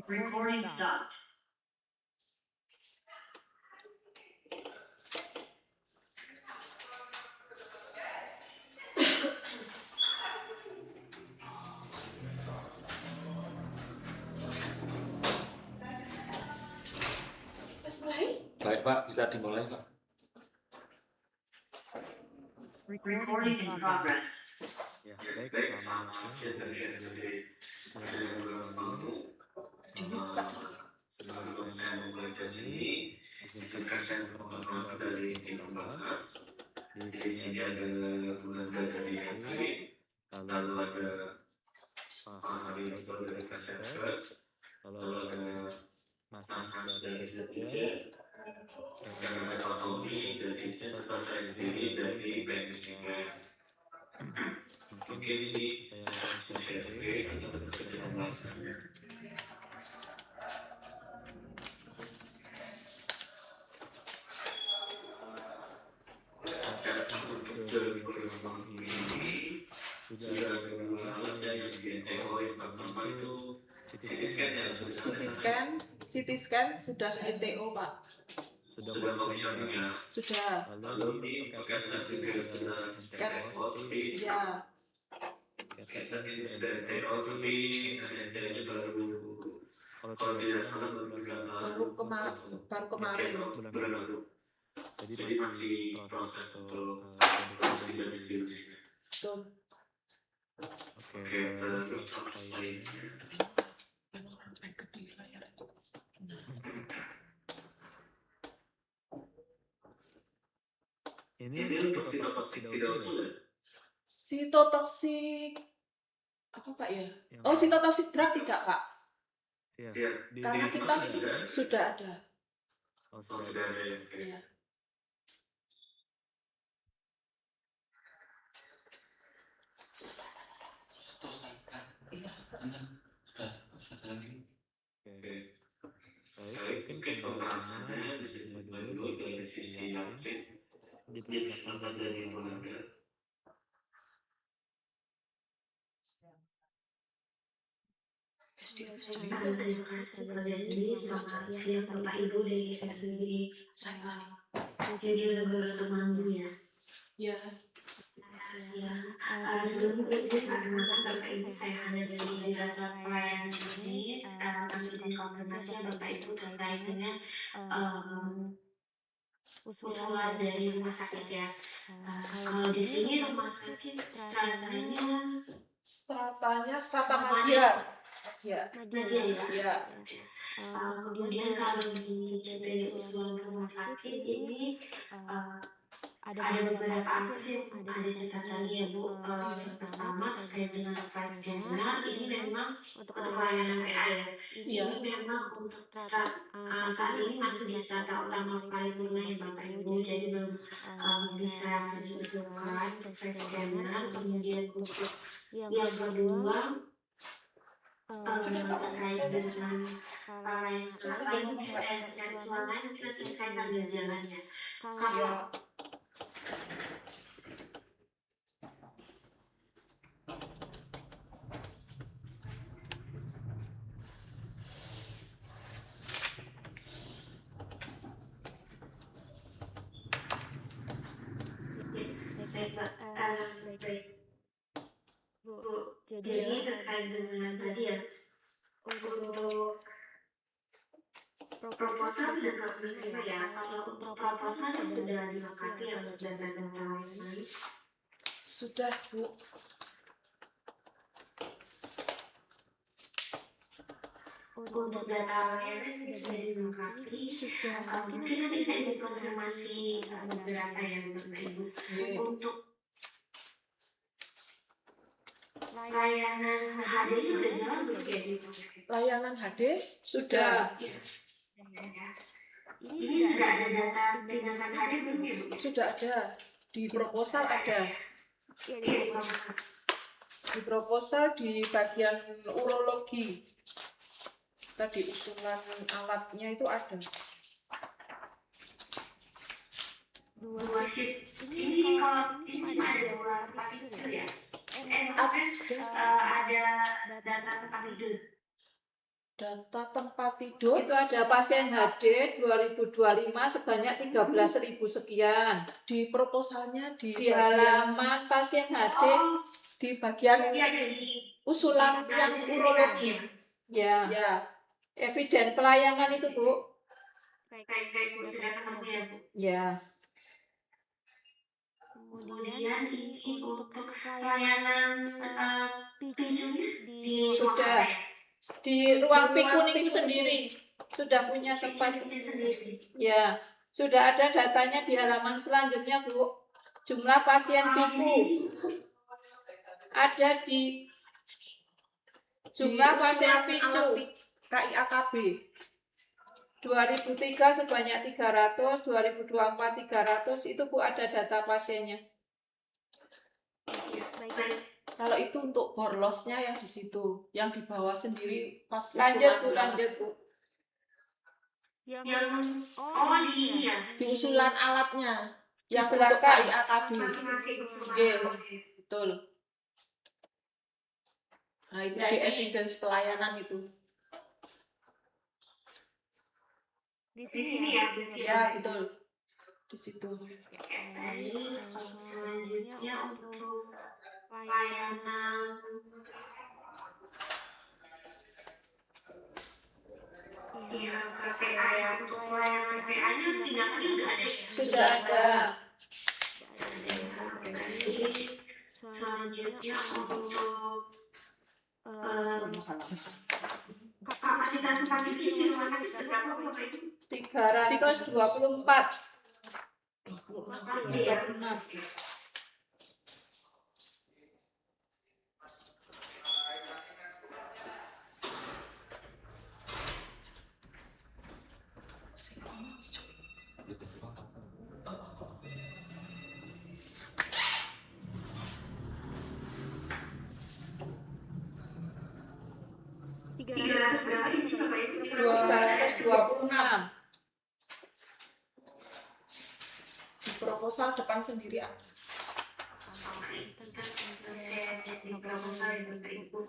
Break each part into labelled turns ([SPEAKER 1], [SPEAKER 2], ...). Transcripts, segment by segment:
[SPEAKER 1] Recording stopped.
[SPEAKER 2] Baik Pak, bisa dimulai Pak.
[SPEAKER 1] Recording in progress.
[SPEAKER 3] Ya, baik, selamat siang dari sebelum saya memulai sesi, izinkan saya mohon maaf dari tim pembahas. Di sini ada Bunda dari Hatari, lalu ada Pak Harito dari Fasekes, lalu ada Mas dari Sekjen, dan ada Pak Tommy dari Sekjen, serta saya sendiri dari BMSIK. Mungkin ini saya sendiri atau terjadi pembahasannya. Untuk berkembang ini sudah ada dua alat yang di-NTO. Yang pertama itu
[SPEAKER 4] CT scan sudah NTO Pak.
[SPEAKER 3] Sudah komisionernya.
[SPEAKER 4] Sudah.
[SPEAKER 3] Lalu di paketan juga sudah NTO, tapi
[SPEAKER 4] Ya.
[SPEAKER 3] paketan ini sudah NTO, tapi NTO-nya kalau tidak salah
[SPEAKER 4] Baru kemarin.
[SPEAKER 3] bulan lalu. Jadi masih proses untuk produksi dan distribusinya.
[SPEAKER 4] Betul.
[SPEAKER 3] Oke, terus apa lainnya? Ini untuk sitotoksik tidak usul ya?
[SPEAKER 4] Sitotoksik apa Pak ya? Oh, sitotoksik drug tidak Pak?
[SPEAKER 3] Iya.
[SPEAKER 4] Karena kita sudah ada.
[SPEAKER 3] Oh, sudah ada ya.
[SPEAKER 4] Iya.
[SPEAKER 3] Baik, mungkin pembahasannya bisa dimulai dulu dari sisi yang lain. Dipersilakan dari Ibu Anda.
[SPEAKER 1] Terima kasih Perdana. Selamat siang Bapak Ibu dari saya sendiri. Jujur berteman ya.
[SPEAKER 4] Ya.
[SPEAKER 1] Sebelum izin perkenalkan Bapak Ibu, saya ada dari Direktorat Pelayanan Medis. Kami izin konfirmasi Bapak Ibu terkait dengan usulan dari rumah sakit ya. Kalau di sini rumah sakit stratanya strata media. Ya. Kemudian kalau di CPD usulan rumah sakit ini ada beberapa apa sih yang ada catatannya ya Bu. Yang pertama terkait dengan slide scanner, ini memang untuk layanan PA ya. Ini memang untuk saat ini masih di strata utama paripurna ya Bapak Ibu, jadi belum bisa diusulkan untuk slide scanner. Kemudian untuk yang kedua terkait dengan lain terkait usulan lain mungkin nanti saya sambil jalan ya. Kalau Bu, jadi terkait dengan tadi ya, untuk proposal sudah terima ya. Kalau untuk proposal yang sudah dilengkapi ya untuk data-data lain.
[SPEAKER 4] Sudah Bu.
[SPEAKER 1] Untuk data layanan ini sudah dilengkapi. Mungkin nanti saya ingin konfirmasi beberapa ya Bapak Ibu. Untuk layanan HD ini udah jalan belum ya di rumah sakit?
[SPEAKER 4] Layanan HD sudah.
[SPEAKER 1] Ini sudah ada data tindakan HD belum ya Bu?
[SPEAKER 4] Sudah ada. Di proposal ada. Di proposal di bagian urologi. Tadi usulan alatnya itu ada.
[SPEAKER 1] Dua shift. Ini kalau ini cuma ada dua tempat tidur ya? Maksudnya ada data tempat tidur.
[SPEAKER 4] Data tempat tidur.
[SPEAKER 5] Itu ada pasien HD 2025 sebanyak 13.000 sekian.
[SPEAKER 4] Di proposalnya
[SPEAKER 5] di halaman pasien HD
[SPEAKER 4] di bagian usulan yang urologi.
[SPEAKER 5] ya. Eviden pelayanan itu, Bu.
[SPEAKER 1] Baik, Bu, sudah ketemu ya, Bu.
[SPEAKER 5] Ya.
[SPEAKER 1] Kemudian ini untuk pelayanan picunya di
[SPEAKER 5] sudah di ruang pikun itu sendiri sudah punya tempat
[SPEAKER 1] sendiri.
[SPEAKER 5] Ya, sudah ada datanya di halaman selanjutnya, Bu. Jumlah pasien piku ada di jumlah pasien picu
[SPEAKER 4] KIAKB
[SPEAKER 5] 2003 sebanyak 300, 2024 300 itu, Bu, ada data pasiennya.
[SPEAKER 1] Baik.
[SPEAKER 4] Kalau itu untuk borlosnya yang di situ, yang di bawah sendiri pas
[SPEAKER 5] Lanjut, Bu.
[SPEAKER 1] Yang di ini ya.
[SPEAKER 4] Di usulan alatnya
[SPEAKER 5] Di
[SPEAKER 4] yang untuk
[SPEAKER 5] belakang.
[SPEAKER 4] KIAKB.
[SPEAKER 1] Masing-masing usulan.
[SPEAKER 4] Betul. Nah, itu
[SPEAKER 5] Ya,
[SPEAKER 4] di
[SPEAKER 5] ini.
[SPEAKER 4] evidence pelayanan itu.
[SPEAKER 1] Di sini ya.
[SPEAKER 4] Ya, betul. Di situ.
[SPEAKER 1] Baik, selanjutnya untuk pelayanan KPA ya. Untuk pelayanan PPA-nya tindakannya udah ada ya?
[SPEAKER 5] Sudah ada.
[SPEAKER 1] Selanjutnya untuk kapasitas tempat tidur di rumah sakit berapa, Bapak Ibu?
[SPEAKER 5] 324.
[SPEAKER 1] 26 ya.
[SPEAKER 5] 26.
[SPEAKER 1] Berapa ini, Bapak Ibu?
[SPEAKER 5] 226.
[SPEAKER 4] Di proposal depan sendiri ada.
[SPEAKER 1] Saya cek di proposal ya, Bapak Ibu.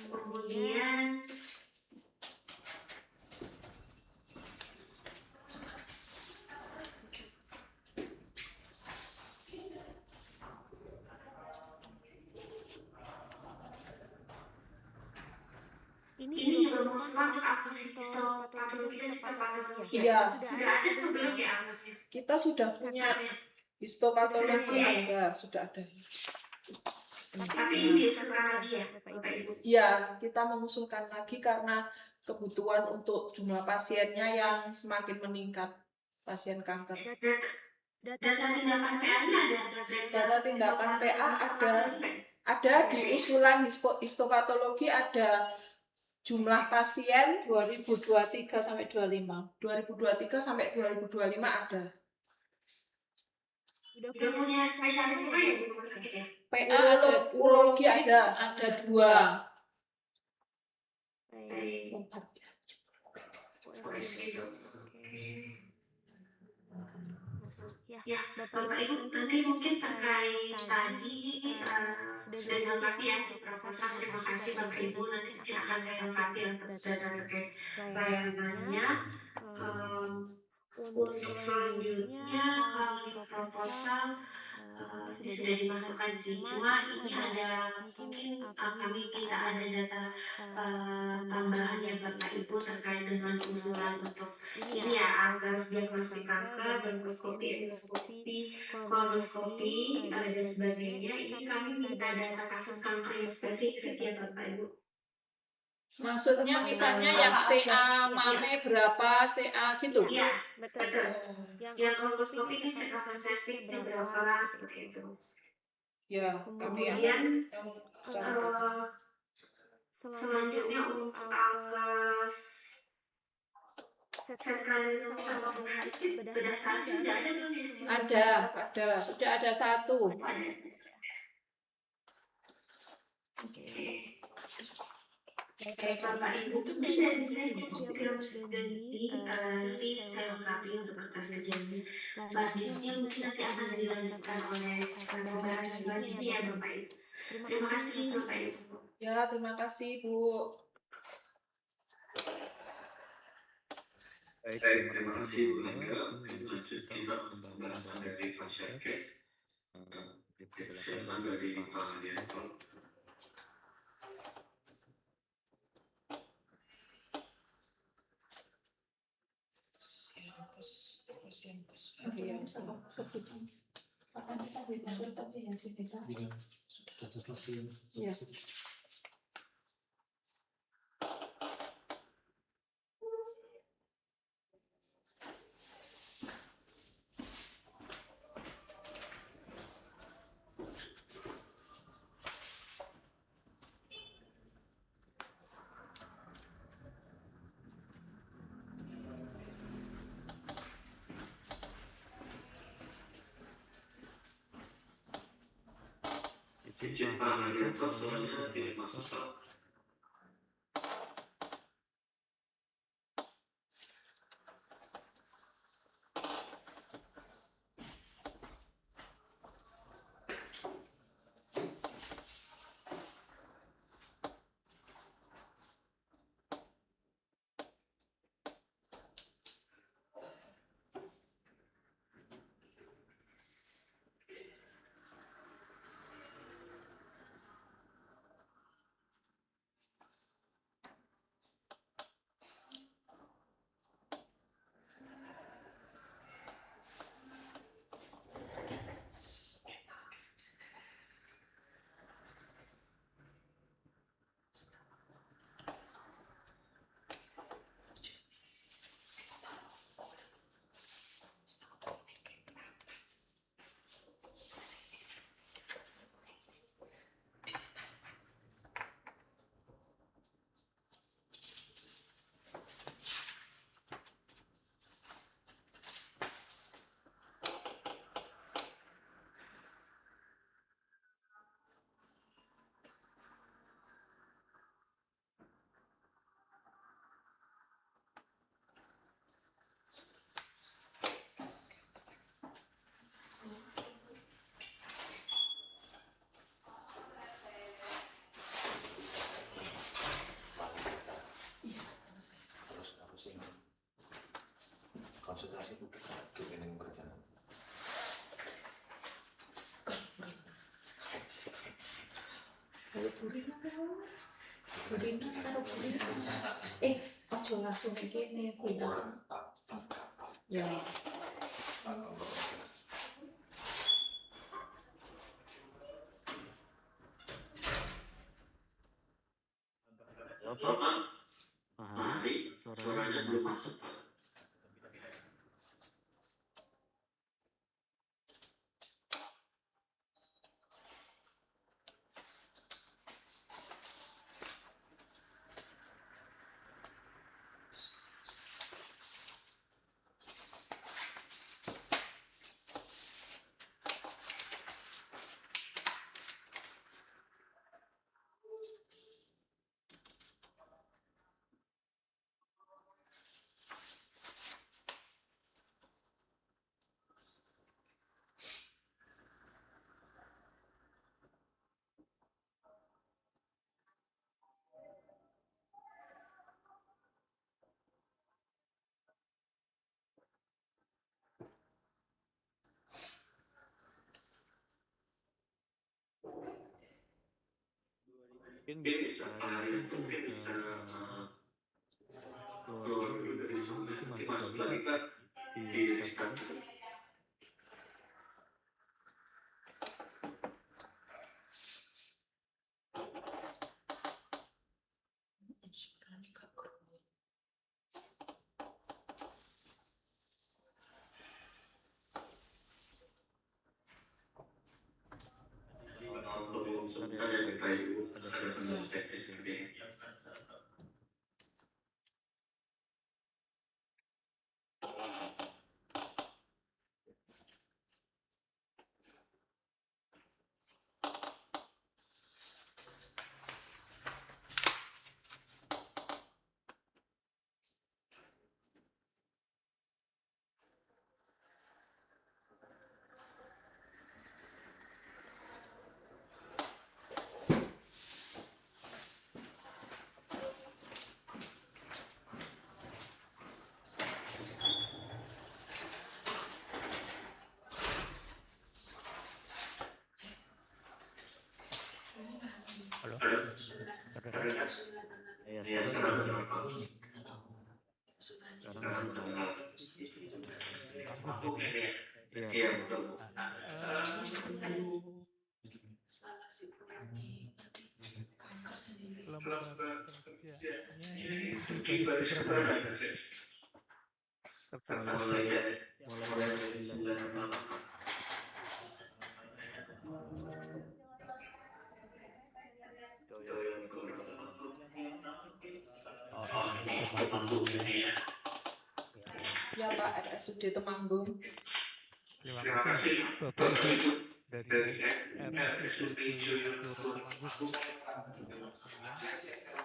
[SPEAKER 1] Kemudian ini juga mengusulkan untuk histopatologi dan histopatologi.
[SPEAKER 4] Iya.
[SPEAKER 1] Sudah ada tuh belum ya angkasnya?
[SPEAKER 4] Kita sudah punya histopatologi sudah ada.
[SPEAKER 1] Tapi ini diusulkan lagi ya, Bapak Ibu?
[SPEAKER 4] Iya, kita mengusulkan lagi karena kebutuhan untuk jumlah pasiennya yang semakin meningkat, pasien kanker.
[SPEAKER 1] Data tindakan PA-nya ada?
[SPEAKER 4] Data tindakan PA ada di usulan histopatologi, ada jumlah pasien
[SPEAKER 5] 2023 sampai 25.
[SPEAKER 4] 2023 sampai 2025 ada.
[SPEAKER 1] Udah punya spesialis uro ya di rumah sakit ya?
[SPEAKER 5] PA ada,
[SPEAKER 4] urologi ada
[SPEAKER 5] 2.
[SPEAKER 1] Baik. Ya, Bapak Ibu, nanti mungkin terkait tadi sudah dilengkapi ya di proposal. Terima kasih Bapak Ibu. Nanti mungkin akan saya lengkapi data terkait layanannya. Untuk selanjutnya kalau di proposal ini sudah dimasukkan sih. Cuma ini ada mungkin kami kita ada data tambahan ya Bapak Ibu terkait dengan usulan untuk ini ya angka diagnostik kanker, bronkoskopi, endoskopi, kolonoskopi dan sebagainya. Ini kami minta data kasus kanker yang spesifik ya Bapak Ibu.
[SPEAKER 5] Maksudnya misalnya yang CA mame berapa, CA gitu.
[SPEAKER 1] Iya, betul. Yang kolonoskopi ini segmen servisnya berapa seperti itu.
[SPEAKER 4] Ya, kami
[SPEAKER 1] Kemudian
[SPEAKER 4] yang
[SPEAKER 1] selanjutnya untuk angka sekren sama bedah saraf sudah ada belum ya?
[SPEAKER 5] Ada. Sudah ada 1.
[SPEAKER 1] Oke. Bapak Ibu tuh saya cek nanti saya lengkapi untuk kertas kerjanya. Selanjutnya mungkin nanti akan dilanjutkan oleh pembahasan selanjutnya ya Bapak Ibu. Terima kasih Bapak Ibu.
[SPEAKER 4] Ya, terima kasih Bu.
[SPEAKER 3] Baik, terima kasih Bu Angga. Mungkin lanjut kita untuk pembahasan dari fashion case. Dipersilakan dari Pak Haryanto.
[SPEAKER 4] Pasien kes Haryanto.
[SPEAKER 5] Kapan kita bilang tadi yang kita?
[SPEAKER 2] Data pasien.
[SPEAKER 5] Iya.
[SPEAKER 3] Izin Pak Haryanto, suaranya tidak masuk Pak.
[SPEAKER 2] Konsultasi publik dengan perencanaan.
[SPEAKER 5] Ojo langsung begini, kuliah. Ya.
[SPEAKER 3] Bapak Hari, suaranya belum masuk Pak.
[SPEAKER 6] Mungkin
[SPEAKER 3] Bisa
[SPEAKER 6] bisa
[SPEAKER 3] Pak
[SPEAKER 6] Pak
[SPEAKER 3] Haryanto
[SPEAKER 6] Haryanto
[SPEAKER 3] mungkin
[SPEAKER 6] bisa
[SPEAKER 3] bisa
[SPEAKER 6] keluar
[SPEAKER 3] keluar
[SPEAKER 6] dulu
[SPEAKER 3] dulu
[SPEAKER 6] dari
[SPEAKER 3] dari
[SPEAKER 6] Zoom,
[SPEAKER 3] Zoom,
[SPEAKER 6] nanti
[SPEAKER 3] nanti
[SPEAKER 6] masuk
[SPEAKER 3] masuk
[SPEAKER 6] lagi
[SPEAKER 3] lagi
[SPEAKER 6] Kak
[SPEAKER 3] Kak
[SPEAKER 6] di
[SPEAKER 3] di
[SPEAKER 6] starter.
[SPEAKER 3] starter.
[SPEAKER 6] Tunggu sebentar ya
[SPEAKER 3] Sebentar ya
[SPEAKER 6] Bapak
[SPEAKER 3] Bapak
[SPEAKER 6] Ibu,
[SPEAKER 3] Ibu,
[SPEAKER 6] ada
[SPEAKER 3] ada
[SPEAKER 6] kendala
[SPEAKER 3] kendala
[SPEAKER 6] teknis
[SPEAKER 3] teknis
[SPEAKER 6] seperti
[SPEAKER 3] seperti
[SPEAKER 6] ini.
[SPEAKER 3] ini. Ya sekarang berapa? Sekarang udah iya
[SPEAKER 4] Iya
[SPEAKER 3] betul.
[SPEAKER 4] betul. Salah psikologi kanker sendiri.
[SPEAKER 6] lembaga kerjanya ini baris keberapa ya?
[SPEAKER 3] Mulai dari 98.
[SPEAKER 4] Ya Pak, RSUD Temanggung.
[SPEAKER 6] Terima kasih Bapak Ibu dari RSUD Temanggung.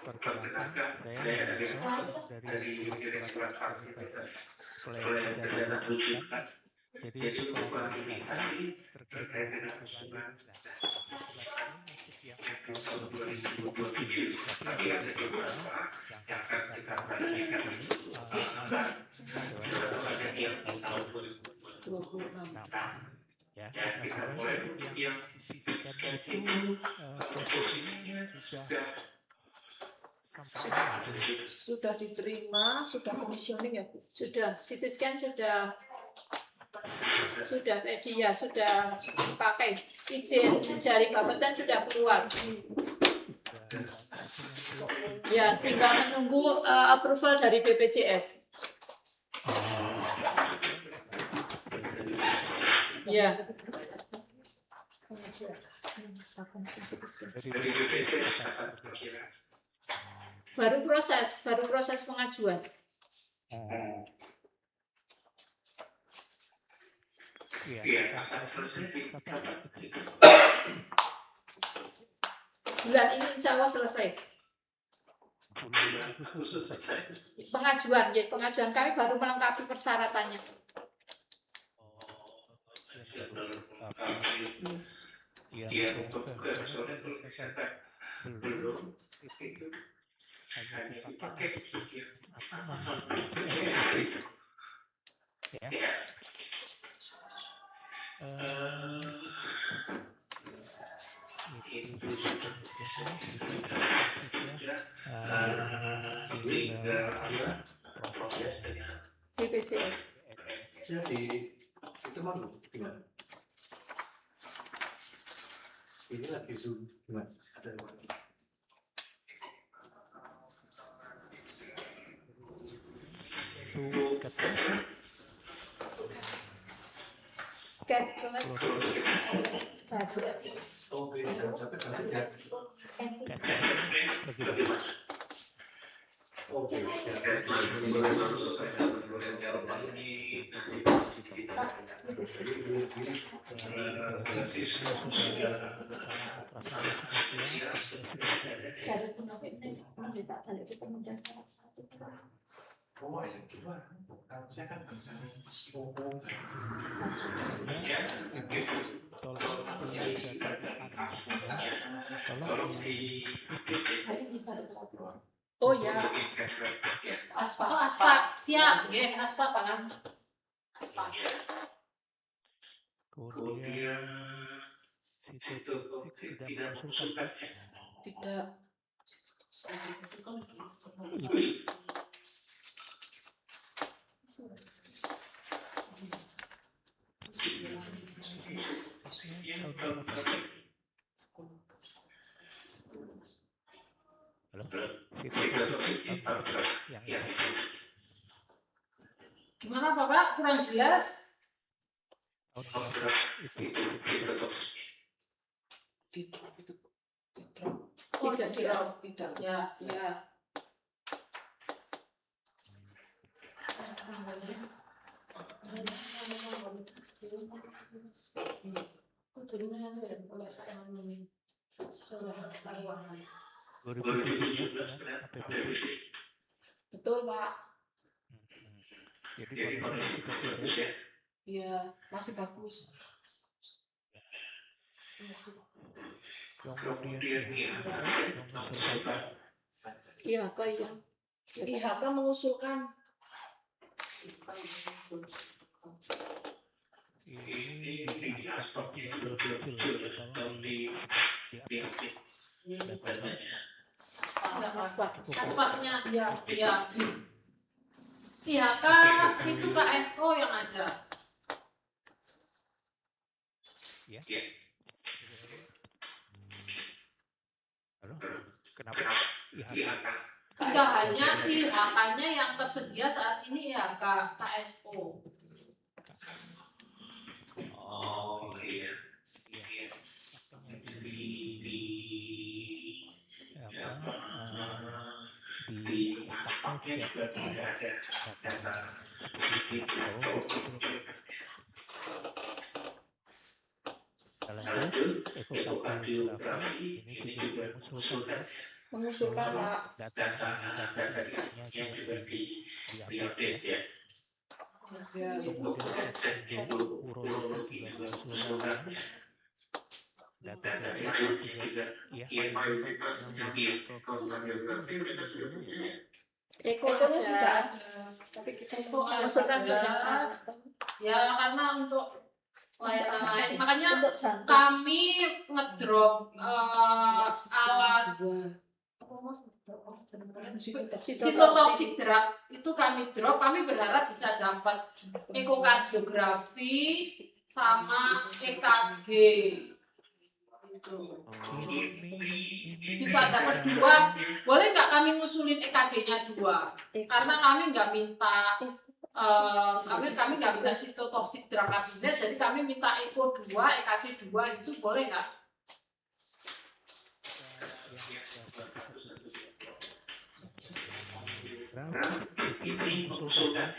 [SPEAKER 6] Perkenalkan, saya Harito dari Direktorat Aktivitas Pelayanan Kesehatan Rujukan. Jadi klarifikasi terkait dengan kunjungan yang tahun 2027, tapi ada beberapa yang akan kita klarifikasi dulu tahun 2026. Ya, kita mulai yang disisikan itu posisinya
[SPEAKER 4] Sudah diterima, sudah komisioning ya Bu?
[SPEAKER 5] Sudah, CT scan sudah media sudah dipakai, izin dari Bapeten sudah keluar. Ya, tinggal menunggu approval dari BPJS. Ya. Baru proses pengajuan. Bulan ini insya Allah selesai. Pengajuan kami baru melengkapi persyaratannya.
[SPEAKER 6] Ya, belum itu hanya dipakai ya.
[SPEAKER 5] BPJS.
[SPEAKER 2] Jadi itu mah gimana? Ini lagi Zoom gimana? Ada oke, jangan capek nanti ya. Oke, oh ya gimana? Kalau saya kan misalnya ngomong
[SPEAKER 4] Oh ya,
[SPEAKER 5] Aspal, siap, aspal pangan.
[SPEAKER 6] Kemudian situ tidak mengusulkan
[SPEAKER 4] tidak.
[SPEAKER 5] Gimana Bapak? Kurang jelas? Tidak. Ya.
[SPEAKER 4] Betul Pak.
[SPEAKER 6] Jadi kondisi
[SPEAKER 4] Ya, masih bagus.
[SPEAKER 5] Iya, kok iya.
[SPEAKER 4] IHK mengusulkan.
[SPEAKER 5] Kasparnya
[SPEAKER 4] Iya.
[SPEAKER 5] ya IHK itu KSO yang ada.
[SPEAKER 6] Kenapa IHK?
[SPEAKER 5] Tidak hanya IHK-nya yang tersedia saat ini IHK KSO.
[SPEAKER 6] Oh iya. Di otaknya juga tidak ada data seperti itu. Salah itu ekokardiografi ini juga
[SPEAKER 4] Mengusulkan Pak.
[SPEAKER 6] datanya juga di-update ya.
[SPEAKER 4] Ya.
[SPEAKER 6] Kemudian cek urologi juga mengusulkan data itu juga
[SPEAKER 5] Ekonya
[SPEAKER 4] sudah ada, tapi kita
[SPEAKER 5] mengusulkan ya karena untuk layanan lain makanya
[SPEAKER 1] Untuk jantung.
[SPEAKER 5] kami ngedrop alat sitotoxic drug itu kami drop, kami berharap bisa dapat ekokardiografi sama EKG bisa dapat 2, boleh nggak kami ngusulin EKG-nya 2 karena kami nggak minta kami nggak minta sitotoxic drug kabinet, jadi kami minta EKO 2, EKG 2 itu boleh nggak?
[SPEAKER 6] Ini usulnya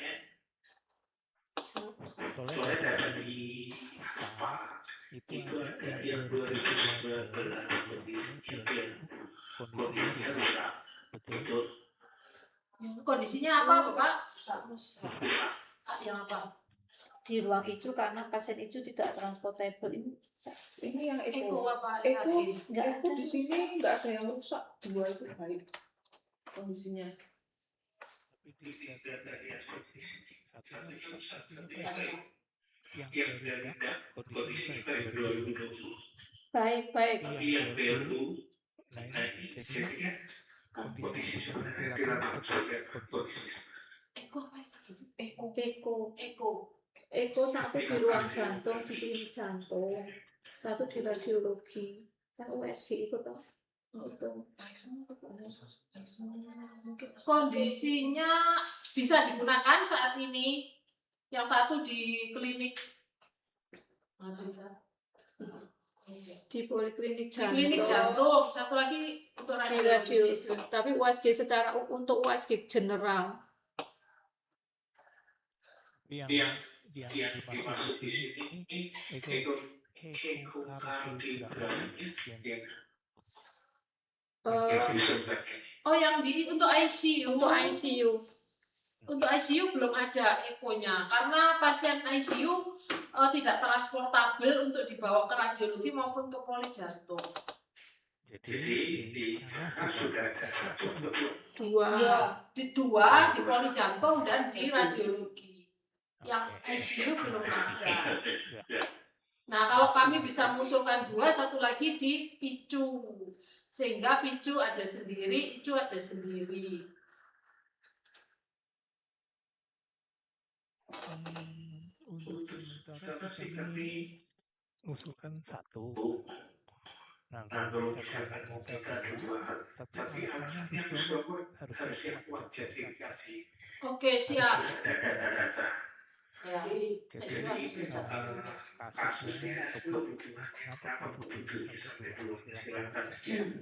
[SPEAKER 6] soalnya dari itu ada yang 2012 betul.
[SPEAKER 5] Kondisinya apa Bapak? Yang apa?
[SPEAKER 1] Di ruang itu karena pasien itu tidak transportable.
[SPEAKER 4] Ini yang
[SPEAKER 5] Eko
[SPEAKER 4] eko.
[SPEAKER 5] apa?
[SPEAKER 4] Eko,
[SPEAKER 5] EKG?
[SPEAKER 4] eko di sini nggak ada yang rusak. 2 itu baik kondisinya.
[SPEAKER 6] Yang dari kondisi baik 2020.
[SPEAKER 1] Baik.
[SPEAKER 6] Yang baru jadinya kondisi sudah dilakukan kondisi.
[SPEAKER 5] Eko apa?
[SPEAKER 1] Eko satu di ruang jantung, di klinik jantung, satu di radiologi, kan USG itu toh.
[SPEAKER 5] Kondisinya bisa digunakan saat ini. Yang satu di klinik
[SPEAKER 1] Di poliklinik
[SPEAKER 5] di klinik jantung, satu lagi untuk
[SPEAKER 1] di
[SPEAKER 5] radiologi.
[SPEAKER 1] radiologi. Tapi USG secara untuk USG general.
[SPEAKER 6] Yang dimaksud di sini ekokardiografi
[SPEAKER 5] yang untuk ICU.
[SPEAKER 1] Untuk ICU.
[SPEAKER 5] Untuk ICU belum ada ekonya karena pasien ICU tidak transportabel untuk dibawa ke radiologi maupun ke poli jantung.
[SPEAKER 6] Jadi di sana sudah ada
[SPEAKER 5] Dua di poli jantung dan di radiologi. Yang ICU belum ada. Nah kalau kami bisa mengusulkan 2, satu lagi di PICU sehingga PICU ada sendiri, ICU ada sendiri.
[SPEAKER 6] Untuk sementara sih kami usulkan 1. Nah kalau misalkan mau minta 2, tapi alasannya harus kuat justifikasi.
[SPEAKER 5] Oke, siap. Ya.
[SPEAKER 6] Jadi kasusnya kenapa begitu sampai 2 silakan.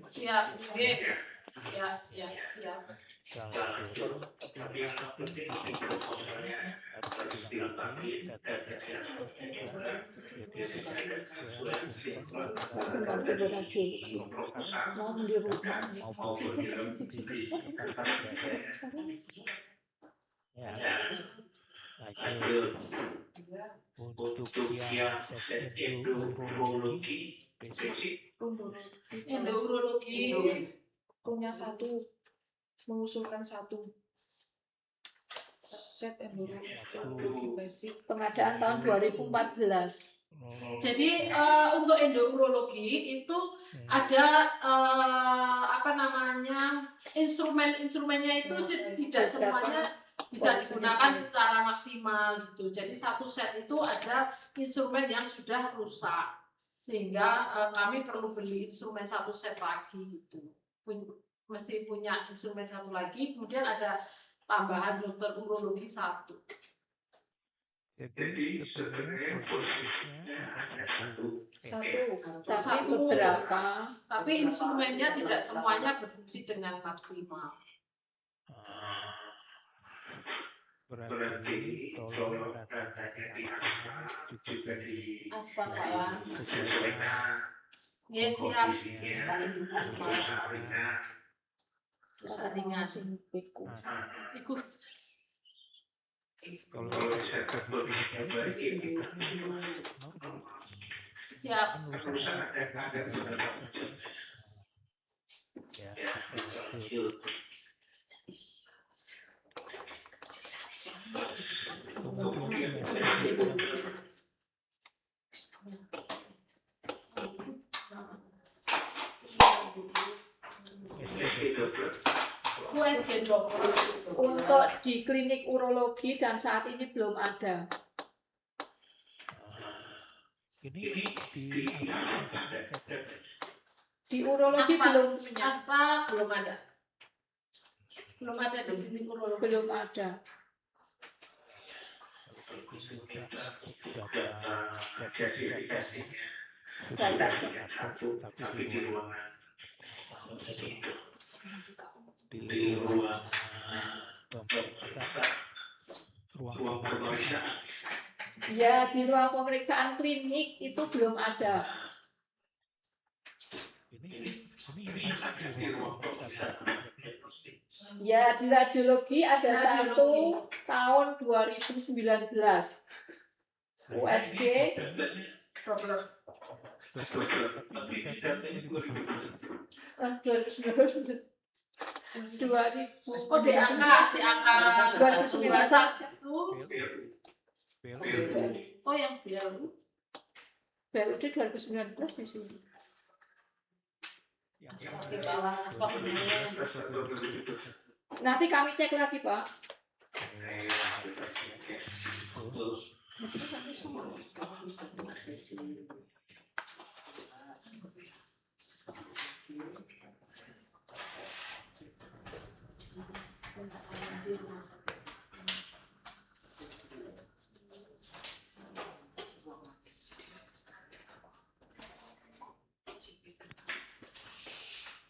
[SPEAKER 5] Siap. Oke. Ya, siap.
[SPEAKER 6] Tapi yang penting proposalnya harus dilengkapi data-data untuk yang endurologi basic
[SPEAKER 5] Endurologi
[SPEAKER 4] punya 1, mengusulkan 1 set endurologi basic
[SPEAKER 1] Pengadaan tahun 2014.
[SPEAKER 5] Jadi untuk endourologi itu ada instrumennya itu tidak semuanya bisa digunakan secara maksimal gitu. Jadi satu set itu ada instrumen yang sudah rusak sehingga kami perlu beli instrumen satu set lagi gitu. Mesti punya instrumen satu lagi, kemudian ada tambahan dokter urologi satu.
[SPEAKER 6] Jadi sebenarnya posisinya ada
[SPEAKER 4] Tapi
[SPEAKER 5] beberapa. Tapi instrumennya tidak semuanya berfungsi dengan maksimal.
[SPEAKER 6] Berarti tolong datanya di aspal juga di
[SPEAKER 4] aspal
[SPEAKER 6] sesuaikan
[SPEAKER 5] Ya siap.
[SPEAKER 6] kondisinya,
[SPEAKER 5] Terus ringan. Ikut.
[SPEAKER 6] kalau bisa kondisinya baik itu
[SPEAKER 5] Siap.
[SPEAKER 6] ada ya
[SPEAKER 5] USG dokter.
[SPEAKER 7] Untuk di klinik urologi dan saat ini belum ada.
[SPEAKER 6] ini
[SPEAKER 7] Di urologi belum punya.
[SPEAKER 5] Aspa belum ada. Belum ada di klinik urologi.
[SPEAKER 7] Belum ada.
[SPEAKER 6] tapi di ruang pemeriksaan.
[SPEAKER 7] Ya, di ruang pemeriksaan klinik itu belum ada. Ya, di radiologi ada satu tahun 2019. USG
[SPEAKER 5] Oh, di angka 2019 itu. Oh, yang baru.
[SPEAKER 7] BUD 2019 di sini.
[SPEAKER 5] Di bawah asapnya.
[SPEAKER 7] Nanti kami cek lagi, Pak.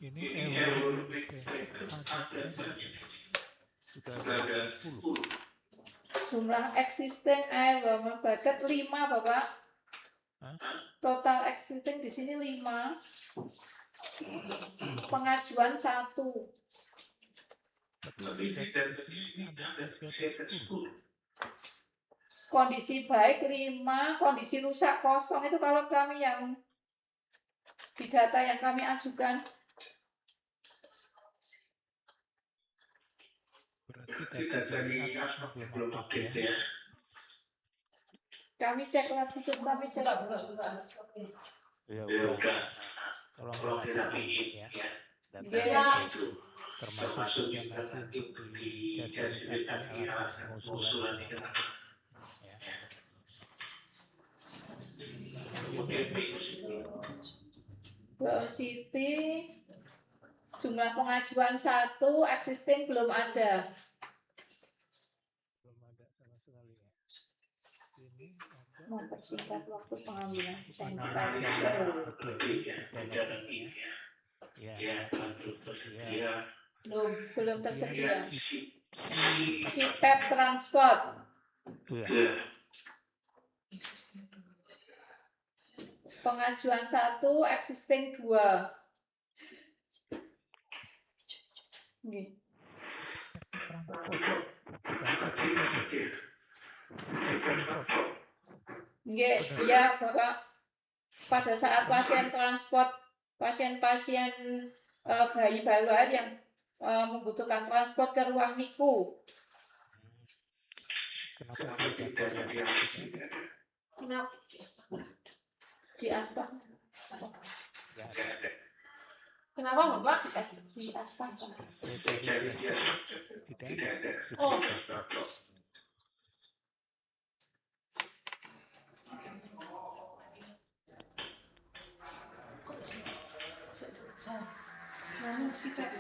[SPEAKER 6] Ini sudah ada 10.
[SPEAKER 7] Jumlah existing environment bucket 5, Bapak. Total existing di sini 5. Pengajuan 1. Kondisi baik 5, kondisi rusak kosong itu kalau kami yang di data yang kami ajukan.
[SPEAKER 6] Berarti dari atas belum update ya.
[SPEAKER 7] Kami cek lagi, kami cek.
[SPEAKER 6] Ya udah. Tolong dirapiin ya.
[SPEAKER 7] Ya.
[SPEAKER 6] Termasuk yang nanti untuk disertifikasi alat pengusulan itu.
[SPEAKER 7] Bu Siti, jumlah pengajuan 1, existing belum ada.
[SPEAKER 6] Belum ada sama sekali ya. Ini ada
[SPEAKER 7] Mempersingkat waktu pengambilan sampel.
[SPEAKER 6] Ya, tersedia.
[SPEAKER 7] Belum tersedia. CPAP transport. Pengajuan 1, existing 2. Nggih. Nggih, iya Bapak. Pada saat pasien transport, pasien-pasien bayi balon yang membutuhkan transport ke ruang NICU.
[SPEAKER 6] Kenapa tidak ada?
[SPEAKER 5] Kenapa?
[SPEAKER 7] Di aspal.
[SPEAKER 6] Nggak ada.
[SPEAKER 5] Kenapa Bapak?
[SPEAKER 7] Di aspal.
[SPEAKER 6] Dari dia tidak ada.
[SPEAKER 5] Oh.
[SPEAKER 7] Sikat.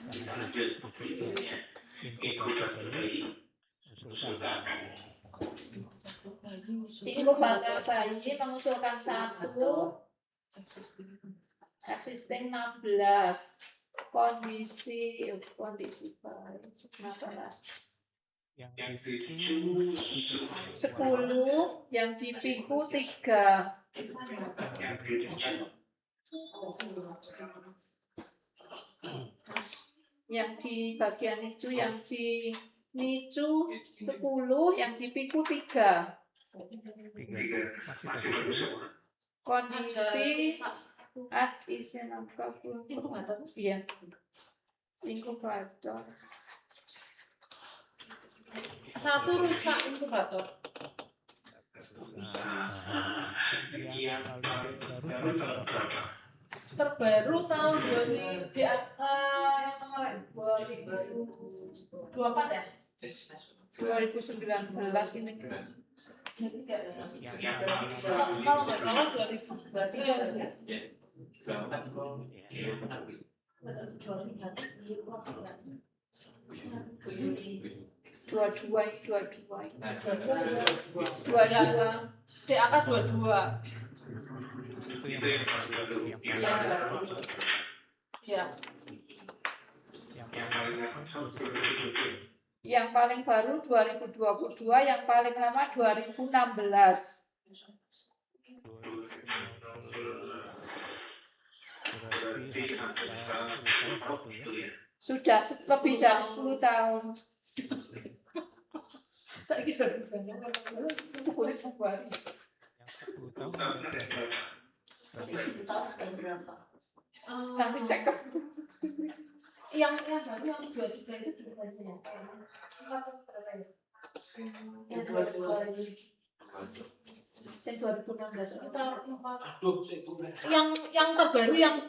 [SPEAKER 6] Kita lanjut berikutnya. Inkubator bayi usulkan.
[SPEAKER 7] Inkubator bayi mengusulkan 1, existing 16, kondisi baik 16.
[SPEAKER 6] Yang dipicu
[SPEAKER 7] 10, yang dipiku 3. Yang di bagian nicu, yang di nicu 10, yang dipiku 3.
[SPEAKER 6] 3 masih bagus.
[SPEAKER 7] Kondisi isi nangkap
[SPEAKER 5] Inkubator.
[SPEAKER 7] iya, inkubator
[SPEAKER 5] 1 rusak inkubator.
[SPEAKER 6] Yang paling baru berapa?
[SPEAKER 5] Terbaru tahun 2024 ya?
[SPEAKER 7] 2019 ini.
[SPEAKER 5] Kalau nggak salah 2019.
[SPEAKER 7] Dua-dua.
[SPEAKER 5] DAK 22.
[SPEAKER 6] Itu yang baru.
[SPEAKER 5] Ya.
[SPEAKER 7] Yang paling baru 2022, yang paling lama 2016.
[SPEAKER 6] Berarti hampir setahun ya.
[SPEAKER 7] Sudah lebih dari 10 tahun.
[SPEAKER 5] Saya kira
[SPEAKER 7] 10 hari.
[SPEAKER 6] Yang 10 tahun
[SPEAKER 7] Nanti cek ke
[SPEAKER 5] yang baru yang 23 itu berapa ya? Yang 2016 kita yang terbaru yang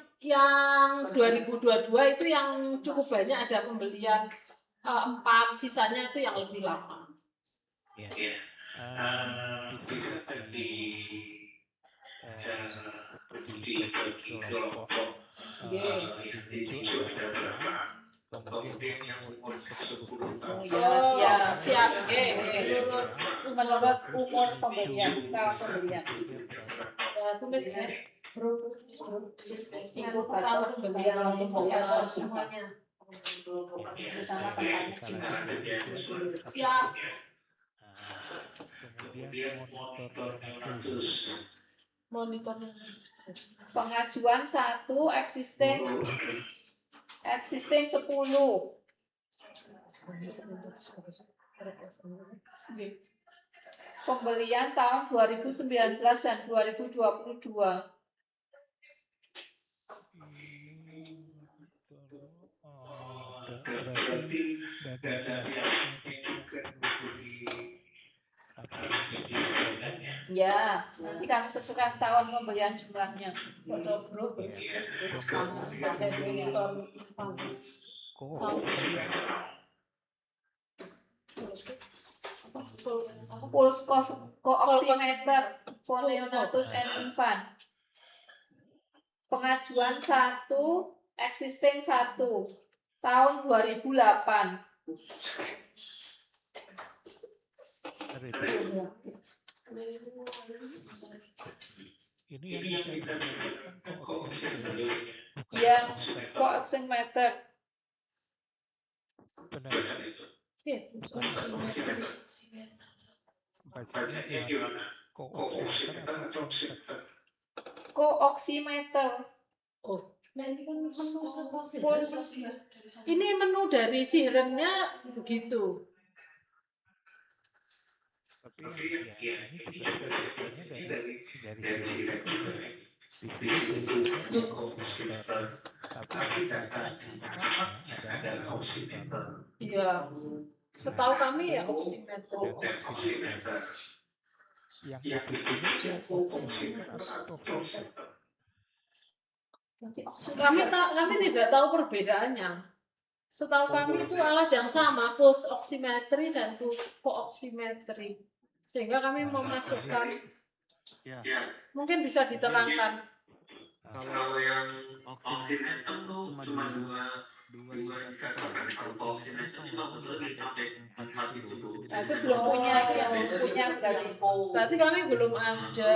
[SPEAKER 5] 2022 itu yang cukup banyak, ada pembelian 4, sisanya itu yang lebih lama.
[SPEAKER 6] Bisa dibagi kelompok. Kemudian yang umur 10 tahun.
[SPEAKER 5] Siap.
[SPEAKER 7] menurut umur pembelian, tahun pembelian.
[SPEAKER 5] Tulis guys.
[SPEAKER 7] Inkubator pembelian
[SPEAKER 5] Semuanya.
[SPEAKER 7] bersama tempatnya.
[SPEAKER 5] Siap.
[SPEAKER 6] Kemudian
[SPEAKER 5] Monitor.
[SPEAKER 7] Pengajuan 1, existing 10. Pembelian tahun 2019 dan 2022.
[SPEAKER 6] berarti
[SPEAKER 7] Ya, nanti kami sesuaikan tahun pembelian jumlahnya. Pulse oximeter for neonatus and infant. Pengajuan 1, existing 1, tahun 2008.
[SPEAKER 6] Ini yang kita
[SPEAKER 7] Ya, oximeter.
[SPEAKER 6] Bacanya gimana? Kooksimeter atau oximeter?
[SPEAKER 7] Kooksimeter.
[SPEAKER 5] Oh, nah ini kan menu sampel
[SPEAKER 7] Pulse.
[SPEAKER 4] Ya, dari sana.
[SPEAKER 5] Ini menu dari sirennya begitu.
[SPEAKER 6] Tapi ini juga sebetulnya dari siren juga disebut oximeter. Tapi data di tempatnya adalah oximeter.
[SPEAKER 5] Iya. Setahu kami ya oximeter.
[SPEAKER 6] Oximeter. Yang itu oximeter atau voltmeter?
[SPEAKER 5] Kami tidak tahu perbedaannya. Setahu kami itu alat yang sama, pulse oximetry dan pulse co-oximetry. Sehingga kami memasukkan,
[SPEAKER 3] Ya,
[SPEAKER 5] mungkin bisa diterangkan.
[SPEAKER 3] kalau yang oximeter tuh cuma dua indikator kan. Kalau oximeter itu apa sih sampai 4 itu tuh.
[SPEAKER 7] Nah, itu belum punya, itu yang belum punya berarti.
[SPEAKER 5] Berarti kami belum ada.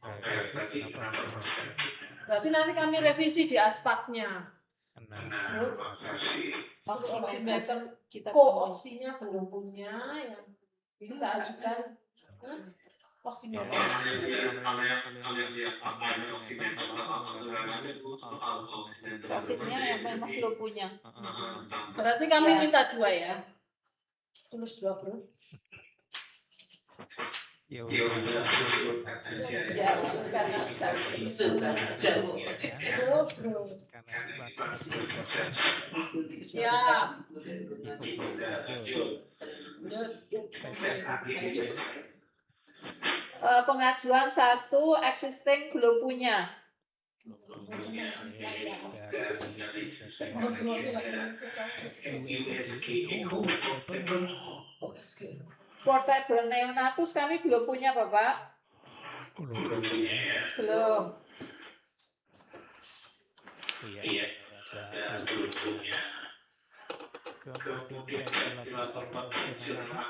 [SPEAKER 6] Berarti kenapa harus?
[SPEAKER 5] Berarti nanti kami revisi di aspaknya.
[SPEAKER 6] Nah,
[SPEAKER 5] Oximeter
[SPEAKER 7] Kita
[SPEAKER 5] co-opsinya belum punya, yang kita ajukan. Oximeter.
[SPEAKER 3] Kalau yang di aspal ada oximeter atau ada itu soal oximeter.
[SPEAKER 7] Maksudnya yang memang belum punya.
[SPEAKER 5] Berarti kami
[SPEAKER 7] Ya.
[SPEAKER 5] minta 2 ya. Tulis 2, Bro.
[SPEAKER 6] Ya
[SPEAKER 7] Ya, karena
[SPEAKER 5] Bro, Bro. Siap.
[SPEAKER 7] pengajuan 1 existing belum punya. Portable neonatus kami belum punya, Bapak. Belum.
[SPEAKER 6] Iya, belum punya. Kemudian ventilator konvensional.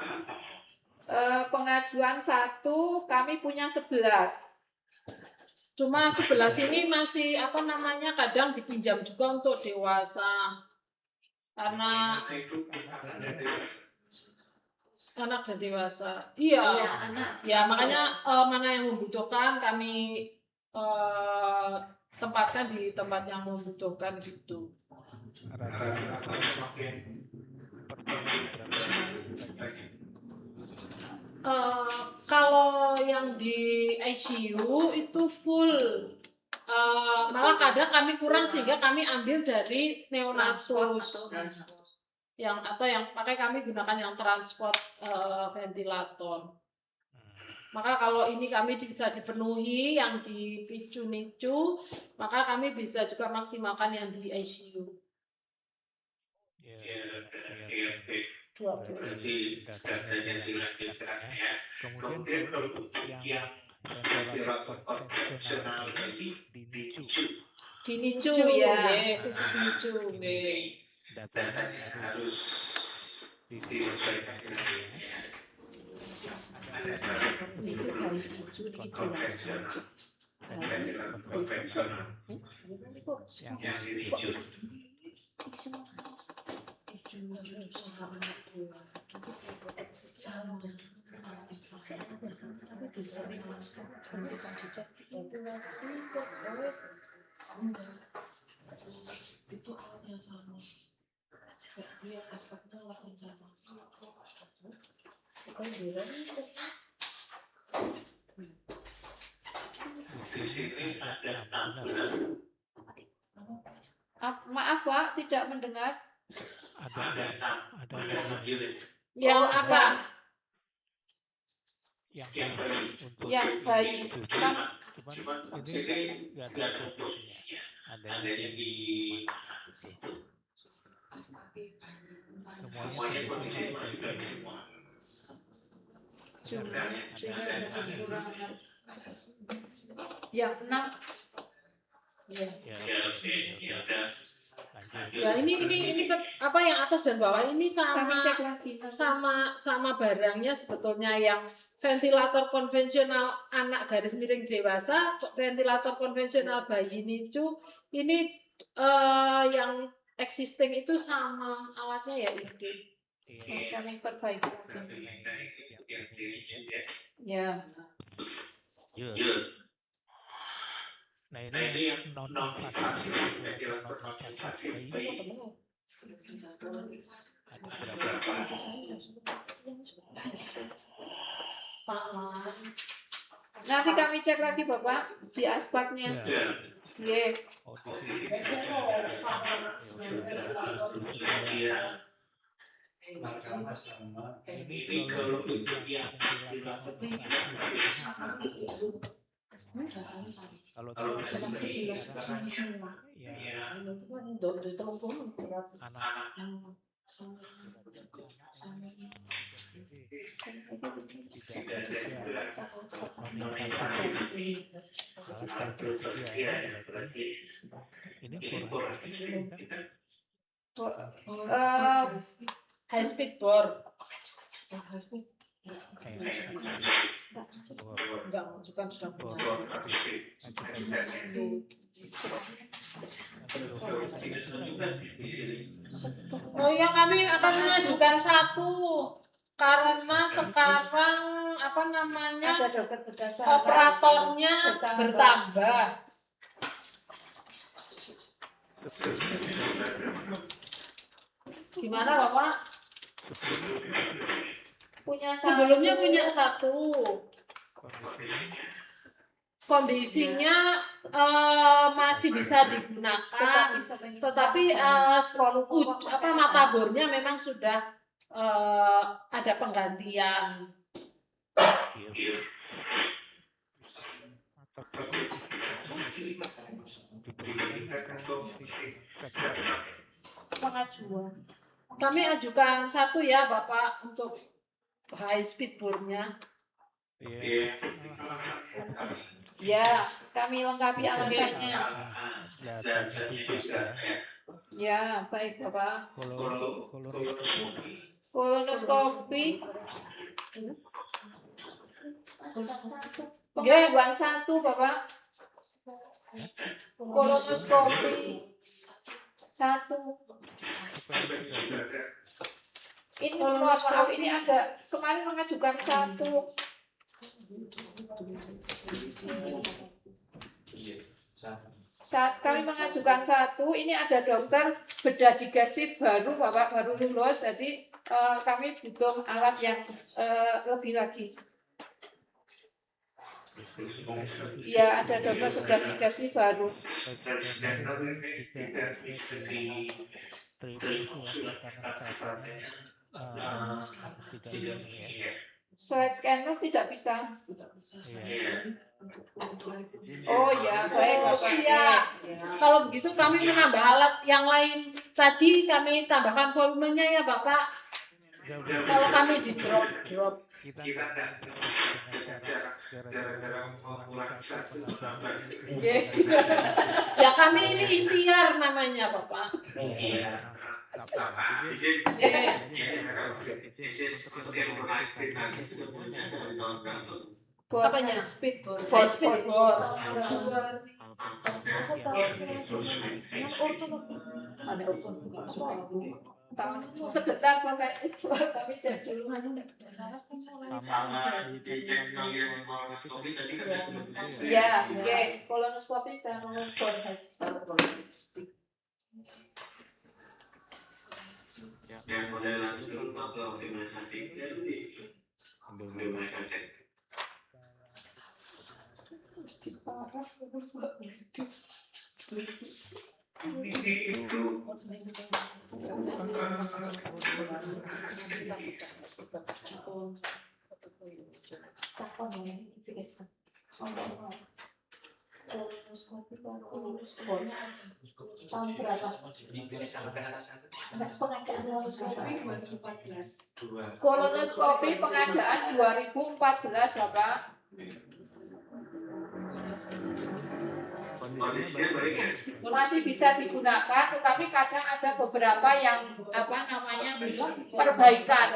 [SPEAKER 7] Pengajuan 1 kami punya 11.
[SPEAKER 5] Cuma 11 ini masih kadang dipinjam juga untuk dewasa. Karena anak dan dewasa. Iya. Ya, makanya mana yang membutuhkan kami tempatkan di tempat yang membutuhkan gitu. Kalau yang di ICU itu full, malah kadang kami kurang sehingga kami ambil dari neonatus yang pakai kami gunakan yang transport ventilator. Maka kalau ini kami bisa dipenuhi yang di PICU-NICU, maka kami bisa juga maksimalkan yang di ICU.
[SPEAKER 6] Berarti datanya dilanjutkan ya. Kemudian kalau yang ventilator konvensional ini di NICU.
[SPEAKER 5] Di NICU ya, khusus NICU.
[SPEAKER 6] Datanya harus disesuaikan dengan ya. Konvensional yang di NICU.
[SPEAKER 4] Itu alatnya sama. Dia aspeknya alatnya sama.
[SPEAKER 6] Di sini ada 6
[SPEAKER 7] Maaf, Pak, tidak mendengar.
[SPEAKER 6] ada unit
[SPEAKER 5] Yang apa?
[SPEAKER 6] yang bayi
[SPEAKER 7] Yang bayi.
[SPEAKER 6] cuman ini nggak ada posisinya, ada yang di situ. Semuanya kondisi masih baik semua.
[SPEAKER 7] Yang 6.
[SPEAKER 5] Ya ini kan apa yang atas dan bawah ini
[SPEAKER 7] Kami cek lagi.
[SPEAKER 5] sama barangnya sebetulnya. Yang ventilator konvensional anak garis miring dewasa, ventilator konvensional bayi NICU ini yang existing itu sama alatnya ya itu.
[SPEAKER 7] Kami perbaiki lagi. Ya.
[SPEAKER 6] Nah ini yang non invasif, non invasif bayi ada berapa?
[SPEAKER 7] Nanti kami cek lagi Bapak di aspaknya.
[SPEAKER 6] Ya.
[SPEAKER 7] Nggih.
[SPEAKER 6] Oh di sini. Ya,
[SPEAKER 2] Mahkamah sama
[SPEAKER 6] ini kalau untuk yang ventilator non invasif kalau tadi sekarang ya anak tidak ada juga non invasif alat bantu ya berarti ini for kita
[SPEAKER 5] High speed bor. Enggak menunjukkan sudah punya. Oh ya, kami akan mengajukan satu karena sekarang apa namanya
[SPEAKER 7] Ada dokter berdasar
[SPEAKER 5] operatornya bertambah. Gimana Bapak? Sebelumnya punya satu. Kondisinya masih bisa digunakan, tetapi mata bornya memang sudah ada penggantian.
[SPEAKER 7] pengajuan.
[SPEAKER 5] Kami ajukan satu ya Bapak untuk high speed bornya.
[SPEAKER 7] Ya, kami lengkapi alasannya. Ya, baik Bapak. Kolonoskopi. Pengajuan satu Bapak. Kolonoskopi satu. Ini maaf, ini ada kemarin mengajukan satu. Saat kami mengajukan satu, ini ada dokter bedah digestif baru Bapak, baru lulus, jadi kami butuh alat yang lebih lagi. Ya, ada dokter bedah digestif baru. Slide scanner tidak bisa. Oh ya, baik Bapak.
[SPEAKER 5] Ya. Kalau begitu kami menambah alat yang lain. Tadi kami tambahkan volumenya ya Bapak. Kalau kami di drop. Ya kami ini ikhtiar namanya Bapak. Apanya? Speed board.
[SPEAKER 7] Sebentar Bapak, kami cek dulu. Ya, oke. Kolonoskopi sama
[SPEAKER 3] Dan mulai langsung optimalisasi ambil mereka cek.
[SPEAKER 7] tahun berapa? Kolonoskopi pengadaan 2014 Bapak.
[SPEAKER 3] Kondisinya baik ya?
[SPEAKER 7] Masih bisa digunakan, tetapi kadang ada beberapa yang perbaikan.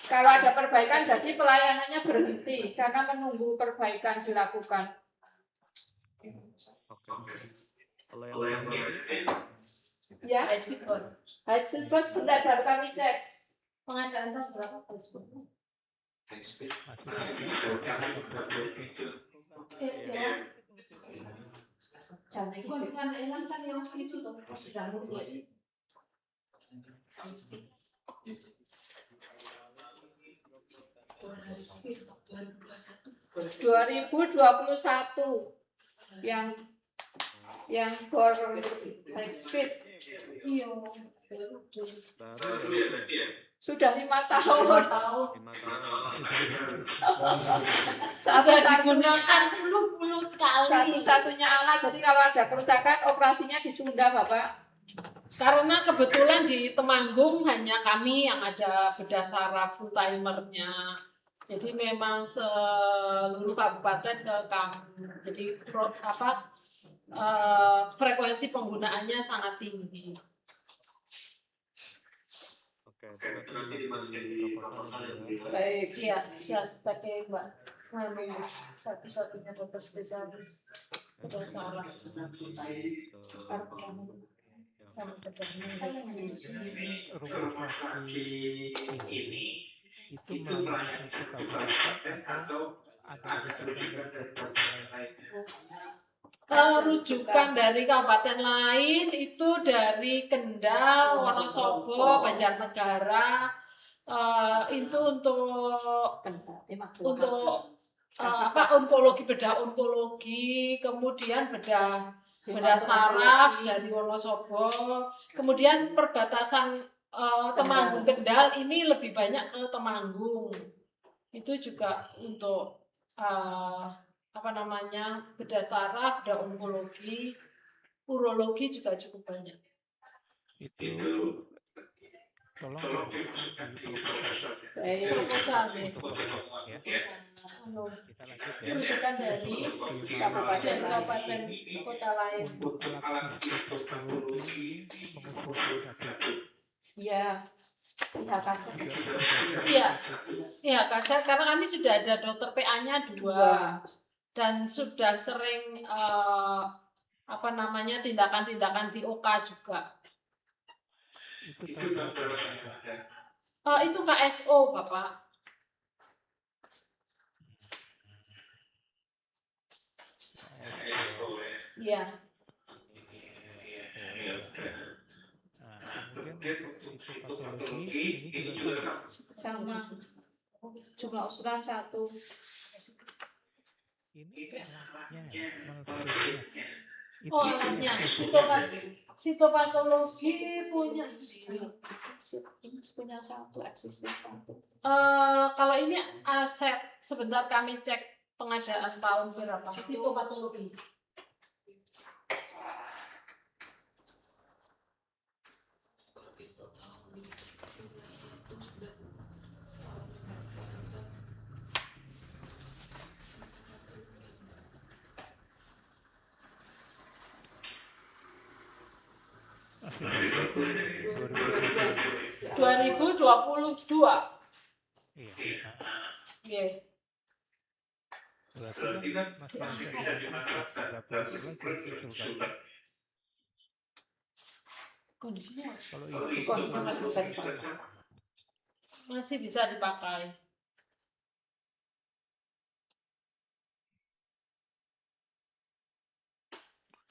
[SPEAKER 7] Kalau ada perbaikan, jadi pelayanannya berhenti karena menunggu perbaikan dilakukan.
[SPEAKER 3] Kalau yang
[SPEAKER 7] Ya, high speed board sebentar baru kami cek.
[SPEAKER 5] Pengadaan berapa?
[SPEAKER 2] high-speed.
[SPEAKER 6] masih ada atau 27.
[SPEAKER 5] Ya. Jangan itu kan elang kan yang itu tuh sedang nulis.
[SPEAKER 7] 2021 yang for high speed
[SPEAKER 5] Iya.
[SPEAKER 3] Baru ya berarti ya.
[SPEAKER 7] sudah 5 tahun.
[SPEAKER 3] 5 tahun.
[SPEAKER 5] Sudah digunakan puluh-puluh kali.
[SPEAKER 7] Satu-satunya alat, jadi kalau ada kerusakan operasinya ditunda Bapak.
[SPEAKER 5] Karena kebetulan di Temanggung hanya kami yang ada bedah saraf full timernya. Jadi memang seluruh kabupaten ke kami. Jadi frekuensi penggunaannya sangat tinggi.
[SPEAKER 3] Oke, itu nanti dimasukin di proposal yang kedua.
[SPEAKER 7] Baik,
[SPEAKER 5] Iya, just pakai Mbak Mami satu-satunya dokter spesialis bedah saraf. Sama
[SPEAKER 6] Rumah sakit ini itu melalui satu kabupaten atau ada rujukan dari kabupaten lain?
[SPEAKER 5] rujukan dari kabupaten lain itu dari Kendal, Wonosobo, Banjarnegara. Itu untuk onkologi, bedah onkologi, kemudian bedah saraf dari Wonosobo, kemudian perbatasan Temanggung Kendal ini lebih banyak ke Temanggung. Itu juga untuk bedah saraf, bedah onkologi, urologi juga cukup banyak.
[SPEAKER 6] Itu tolong di proposal.
[SPEAKER 5] Proposal ya.
[SPEAKER 6] Ya. Kita lanjut ya.
[SPEAKER 5] Rujukan dari kabupaten kota lain.
[SPEAKER 6] Untuk alat histopatologi mengusulkan satu.
[SPEAKER 7] ya, pihak kasar.
[SPEAKER 5] Iya kasar karena kami sudah ada dokter PA-nya 2 dan sudah sering tindakan-tindakan di OK juga. Itu KSO Bapak. Iya.
[SPEAKER 6] Kemudian histopatologi ini juga
[SPEAKER 7] Sama jumlah usulan 1.
[SPEAKER 6] ini alatnya maksudnya.
[SPEAKER 5] Alatnya sitopatologi punya
[SPEAKER 7] 1, existing 1.
[SPEAKER 5] kalau ini aset sebentar kami cek pengadaan tahun berapa sitopatologi.
[SPEAKER 6] Masih
[SPEAKER 5] 2022.
[SPEAKER 6] Iya.
[SPEAKER 5] Oke.
[SPEAKER 6] Berarti kan masih ada 30 bulan
[SPEAKER 5] Kondisinya
[SPEAKER 6] kalau itu
[SPEAKER 5] masih bisa dipakai.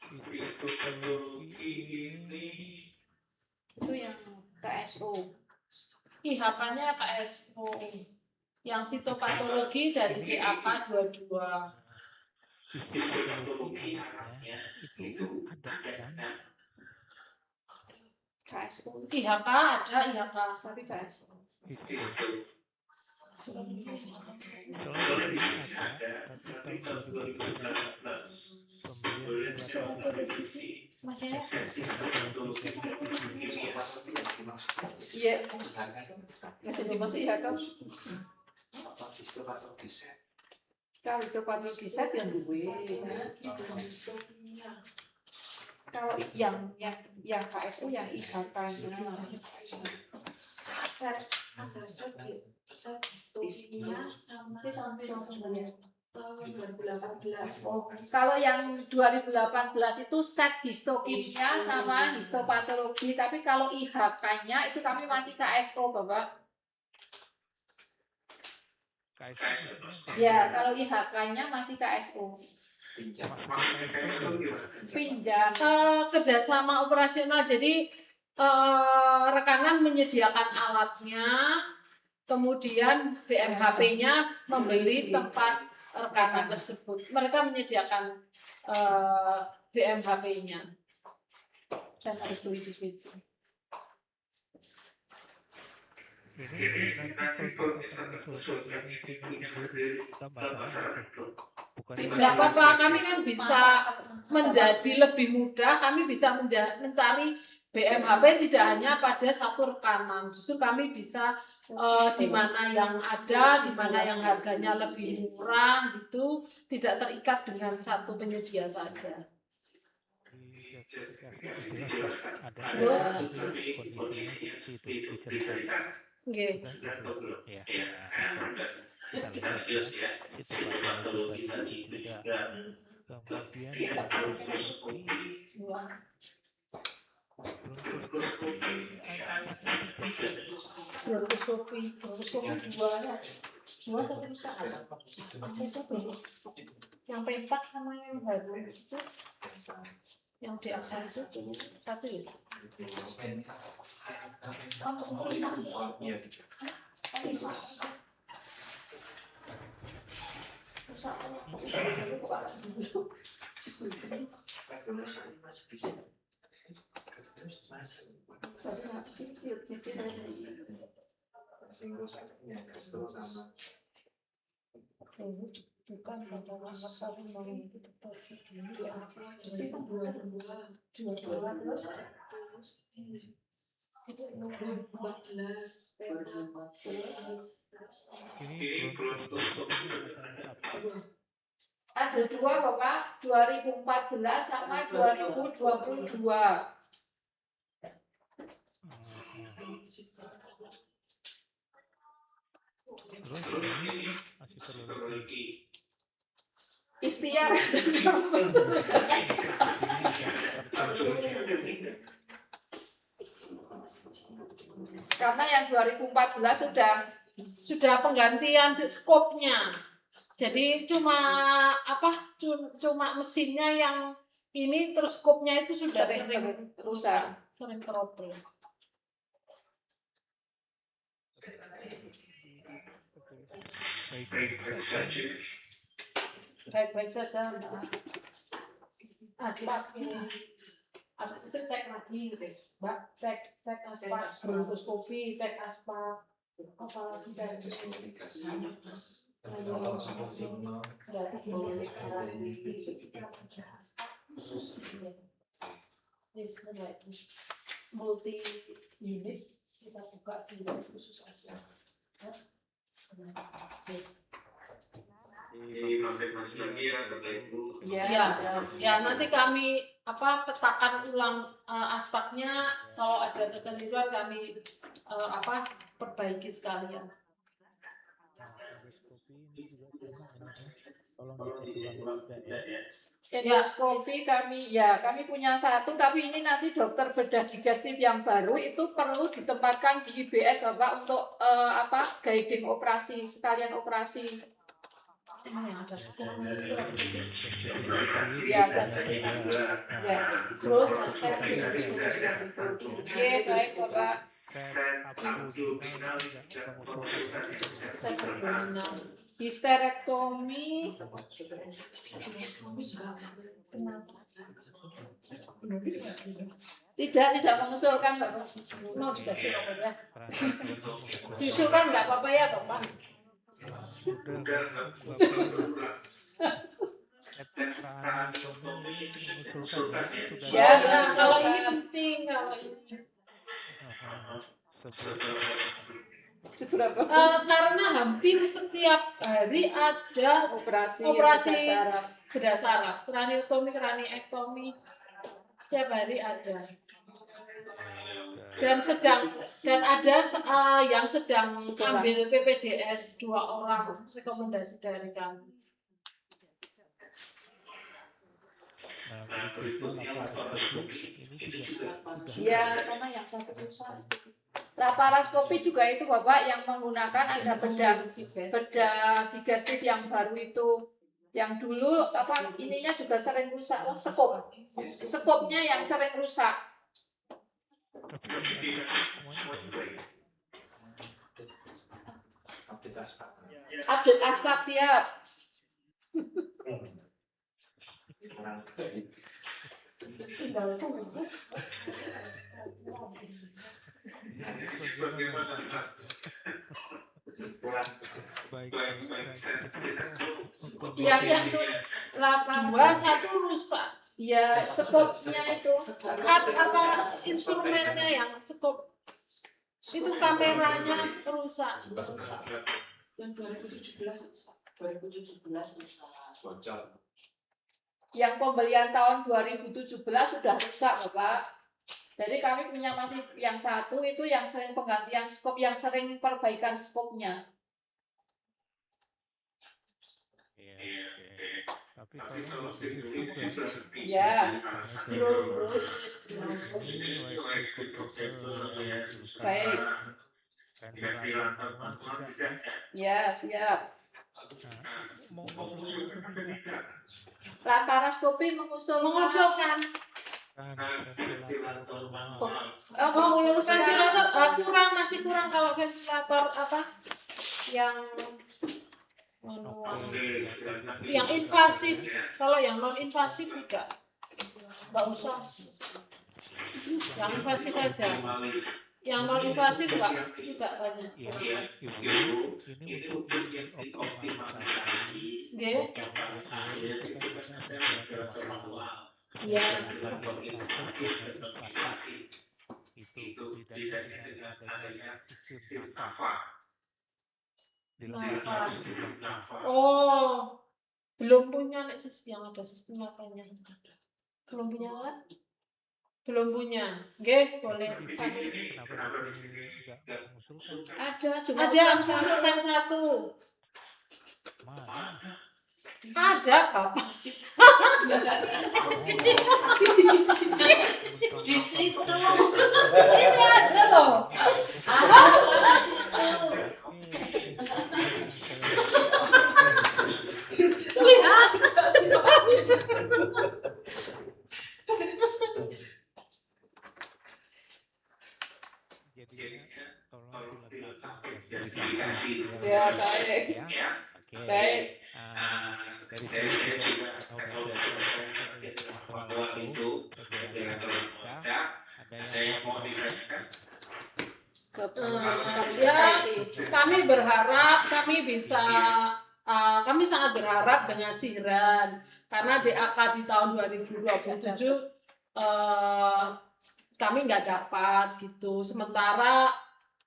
[SPEAKER 6] histopatologi ini
[SPEAKER 7] Itu yang KSO.
[SPEAKER 5] IHK-nya KSO. Yang sitopatologi dari DAK 22.
[SPEAKER 6] histopatologi alatnya itu ada kan?
[SPEAKER 7] KSO.
[SPEAKER 5] IHK ada IHK.
[SPEAKER 7] Tapi KSO.
[SPEAKER 6] Soalnya ini ada tapi tahun 2019 pembelian
[SPEAKER 5] Maksudnya
[SPEAKER 7] Iya. Masih dimasuk IHK. Kalau histopatologi set yang duwe. Kalau yang KSO yang IHK-nya.
[SPEAKER 4] Set histopenia sama tahun 2018.
[SPEAKER 7] Kalau yang 2018 itu set histokimia sama histopatologi, tapi kalau IHK-nya itu kami masih KSO, Bapak.
[SPEAKER 6] KSO maksudnya
[SPEAKER 7] Ya, kalau IHK-nya masih KSO. Pinjam.
[SPEAKER 5] Kerjasama operasional, jadi rekanan menyediakan alatnya, kemudian BMHP-nya membeli tempat rekanan tersebut. Mereka menyediakan BMHP-nya dan harus beli di situ.
[SPEAKER 6] Ini nanti kalau misalkan mengusulkan ini punya sendiri, kita masalah itu.
[SPEAKER 5] Tidak apa-apa, kami kan bisa menjadi lebih mudah, kami bisa mencari BMHP tidak hanya pada satu rekanan, justru kami bisa di mana yang ada, di mana yang harganya lebih murah gitu, tidak terikat dengan satu penyedia saja.
[SPEAKER 6] Di justifikasi ada kondisinya seperti itu diceritakan.
[SPEAKER 5] Okay.
[SPEAKER 6] Ya, kita lihat ya situasi tadi tidak, kemudian
[SPEAKER 5] Bronkoskopi dua satu yang petak sama yang baru itu, yang di asal itu satu ya. Bukan itu tetap segini
[SPEAKER 7] ada dua Bapak, 2014 sama 2022.
[SPEAKER 6] masih perlu lagi
[SPEAKER 7] Ikhtiar. Karena yang 2014
[SPEAKER 5] sudah penggantian skopnya. Jadi cuma mesinnya yang ini, terus skopnya itu sudah sering rusak, sering trouble. Baik saja. Aspaknya, cek lagi, Mbak, cek aspak, bronkoskopi, cek aspak, apalagi dari multi unit kita buka sehingga khusus aspak.
[SPEAKER 3] Dikonfirmasi lagi ya Bapak Ibu.
[SPEAKER 5] Ya, nanti kami petakan ulang aspeknya, kalau ada kekeliruan kami perbaiki sekalian.
[SPEAKER 7] Endoskopi kami punya satu, tapi ini nanti dokter bedah digestif yang baru itu perlu ditempatkan di IBS Bapak untuk guiding operasi, sekalian operasi.
[SPEAKER 5] Ini ada skop.
[SPEAKER 7] Ya, terus baik Bapak. Histerektomi tidak mengusulkan Bapak.
[SPEAKER 5] Mau dikasih apa ya? Diusulkan nggak apa-apa ya Bapak? Ya, kalau ini penting, kalau ini. Karena hampir setiap hari ada operasi bedah saraf, kraniotomi, kraniektomi, setiap hari ada. Dan ada yang sedang ambil PPDS 2 orang, rekomendasi dari kami.
[SPEAKER 7] Ya, karena yang satu susah. Laparoskopi juga itu Bapak yang menggunakan ada bedah digestif yang baru itu. Yang dulu apa ininya juga sering rusak, skopnya yang sering rusak. Update aspak siap. Yang
[SPEAKER 5] 21 rusak.
[SPEAKER 7] ya skopnya itu
[SPEAKER 5] Apa instrumennya yang skop itu kameranya rusak.
[SPEAKER 4] Yang 2017 rusak.
[SPEAKER 7] yang pembelian tahun 2017 sudah rusak Bapak. Jadi kami punya masih yang satu itu yang sering penggantian skop, yang sering perbaikan skopnya.
[SPEAKER 6] Tapi kalau
[SPEAKER 7] Ya, baik. Ya, siap. Laparoskopi mengusulkan
[SPEAKER 5] Ventilator masih kurang kalau ventilator apa yang invasif. Kalau yang non invasif tidak, nggak usah. Yang invasif aja. Yang non invasif tidak banyak.
[SPEAKER 6] ini untuk dioptimalisasi.
[SPEAKER 5] Ya.
[SPEAKER 6] Itu tidak adanya sistem apa?
[SPEAKER 5] Oh, belum punya yang ada sistem apanya? Belum punya kan? Belum punya. Oke, boleh.
[SPEAKER 6] Kenapa nggak mengusulkan?
[SPEAKER 5] Ada mengusulkan satu.
[SPEAKER 6] Mana?
[SPEAKER 5] Ada apa sih? Di situ. Ini ada loh. Ada situ. Lihat.
[SPEAKER 6] Jadinya tolong diletakkan
[SPEAKER 7] ya baik.
[SPEAKER 6] ya. Oke.
[SPEAKER 7] Baik.
[SPEAKER 6] Dari itu ada yang mau ditanyakan?
[SPEAKER 5] Ya, kami berharap kami sangat berharap dengan Siran karena DAK di tahun 2027 kami nggak dapat gitu. Sementara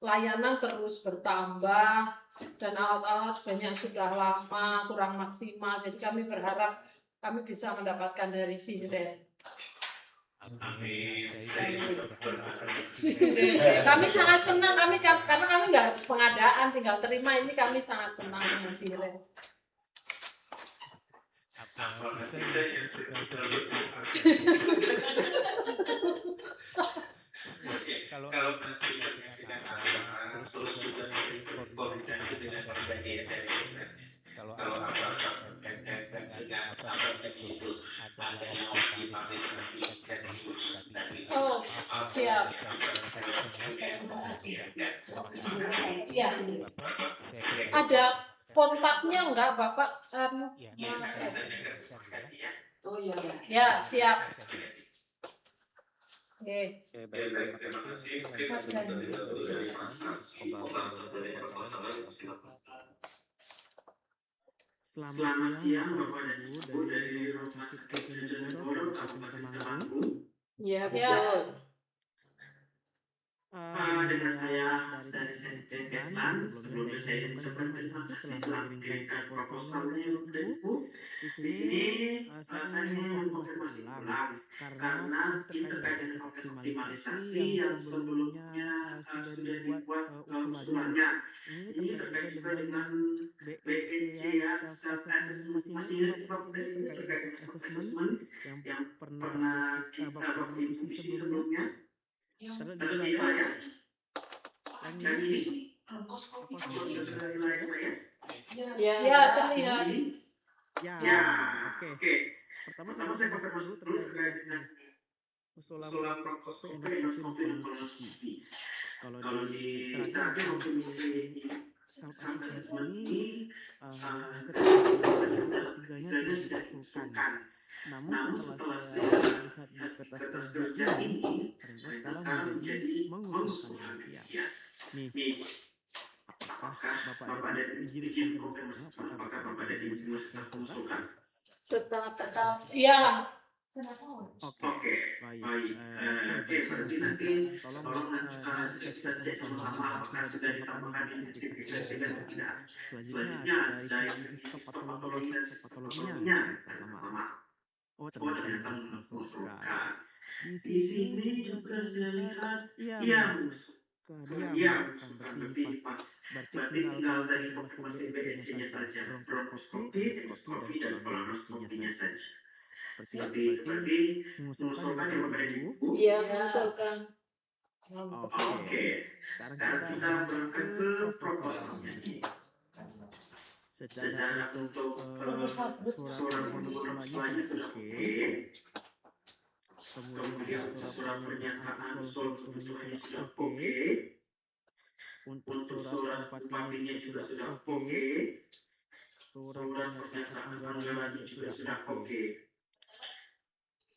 [SPEAKER 5] layanan terus bertambah dan alat-alat banyak sudah lama kurang maksimal. Jadi kami berharap kami bisa mendapatkan dari Siran.
[SPEAKER 6] Amin.
[SPEAKER 5] Kami sangat senang karena kami nggak harus pengadaan, tinggal terima ini kami sangat senang dengan Siren.
[SPEAKER 6] Kalau terus juga koordinasi dengan bagian kalau
[SPEAKER 5] Oh, siap. Ya. Ada kontaknya enggak Bapak? Mas ada.
[SPEAKER 4] Oh iya.
[SPEAKER 5] Ya, siap. Oke.
[SPEAKER 3] Baik, terima kasih.
[SPEAKER 5] Mas Gani.
[SPEAKER 8] Selamat siang Bapak dan Ibu dari Rumah Sakit Jatinegoro, Kabupaten Temanggung.
[SPEAKER 7] Ya, betul.
[SPEAKER 8] Dengan saya dari Sekjen Kesman, sebelumnya saya mengucapkan terima kasih telah mengirimkan proposalnya Bapak dan Ibu. Di sini saya ingin mengkonfirmasi ulang karena ini terkait dengan optimalisasi yang sebelumnya sudah dibuat usulannya. Ini terkait juga dengan BEC ya, self assessment. Masih ingat Bapak dan Ibu terkait dengan self assessment yang pernah kita isi sebelumnya? Terlihat ya. Dan ini
[SPEAKER 4] bronkoskopi
[SPEAKER 8] apa
[SPEAKER 4] dulu.
[SPEAKER 8] sudah terdengar wilayah saya?
[SPEAKER 7] Ya,
[SPEAKER 5] Ya, terlihat.
[SPEAKER 8] Ini?
[SPEAKER 6] Ya,
[SPEAKER 8] Ya,
[SPEAKER 6] oke.
[SPEAKER 8] oke.
[SPEAKER 6] Pertama saya konfirmasi dulu terkait dengan usulan bronkoskopi, endoskopi, dan kolonoskopi. Kalau di terakhir waktu di self assessment ini hasil ketiganya sudah diusulkan. Namun setelah saya lihat di kertas kerja ini, ternyata sekarang menjadi mengusulkan demikian. Nih, apakah Bapak ada izin konfirmasi apakah Bapak ada dimasukkan konsultan?
[SPEAKER 7] tetap.
[SPEAKER 5] Ya.
[SPEAKER 6] Oke, baik. Berarti nanti tolong nanti kita cek sama-sama apakah sudah ditambahkan identifikasi atau tidak. Selanjutnya dari segi histopatologi dan patologinya sama. Oh, ternyata mengusulkan. Di sini juga saya lihat iya mengusulkan. Dia mengusulkan. Berarti tinggal tadi konfirmasi BEC-nya saja. Bronkoskopi, endoskopi, dan kolonoskopinya saja. Berarti mengusulkan yang Bapak ada di buku.
[SPEAKER 7] Iya, mengusulkan.
[SPEAKER 8] Oke. Sekarang kita berangkat ke proposalnya. Secara untuk surat permohonan usulnya sudah oke. Kemudian untuk surat pernyataan usul penunjukannya sudah oke. Untuk surat bupatinya juga sudah oke. Surat pernyataan anggarannya juga sudah oke.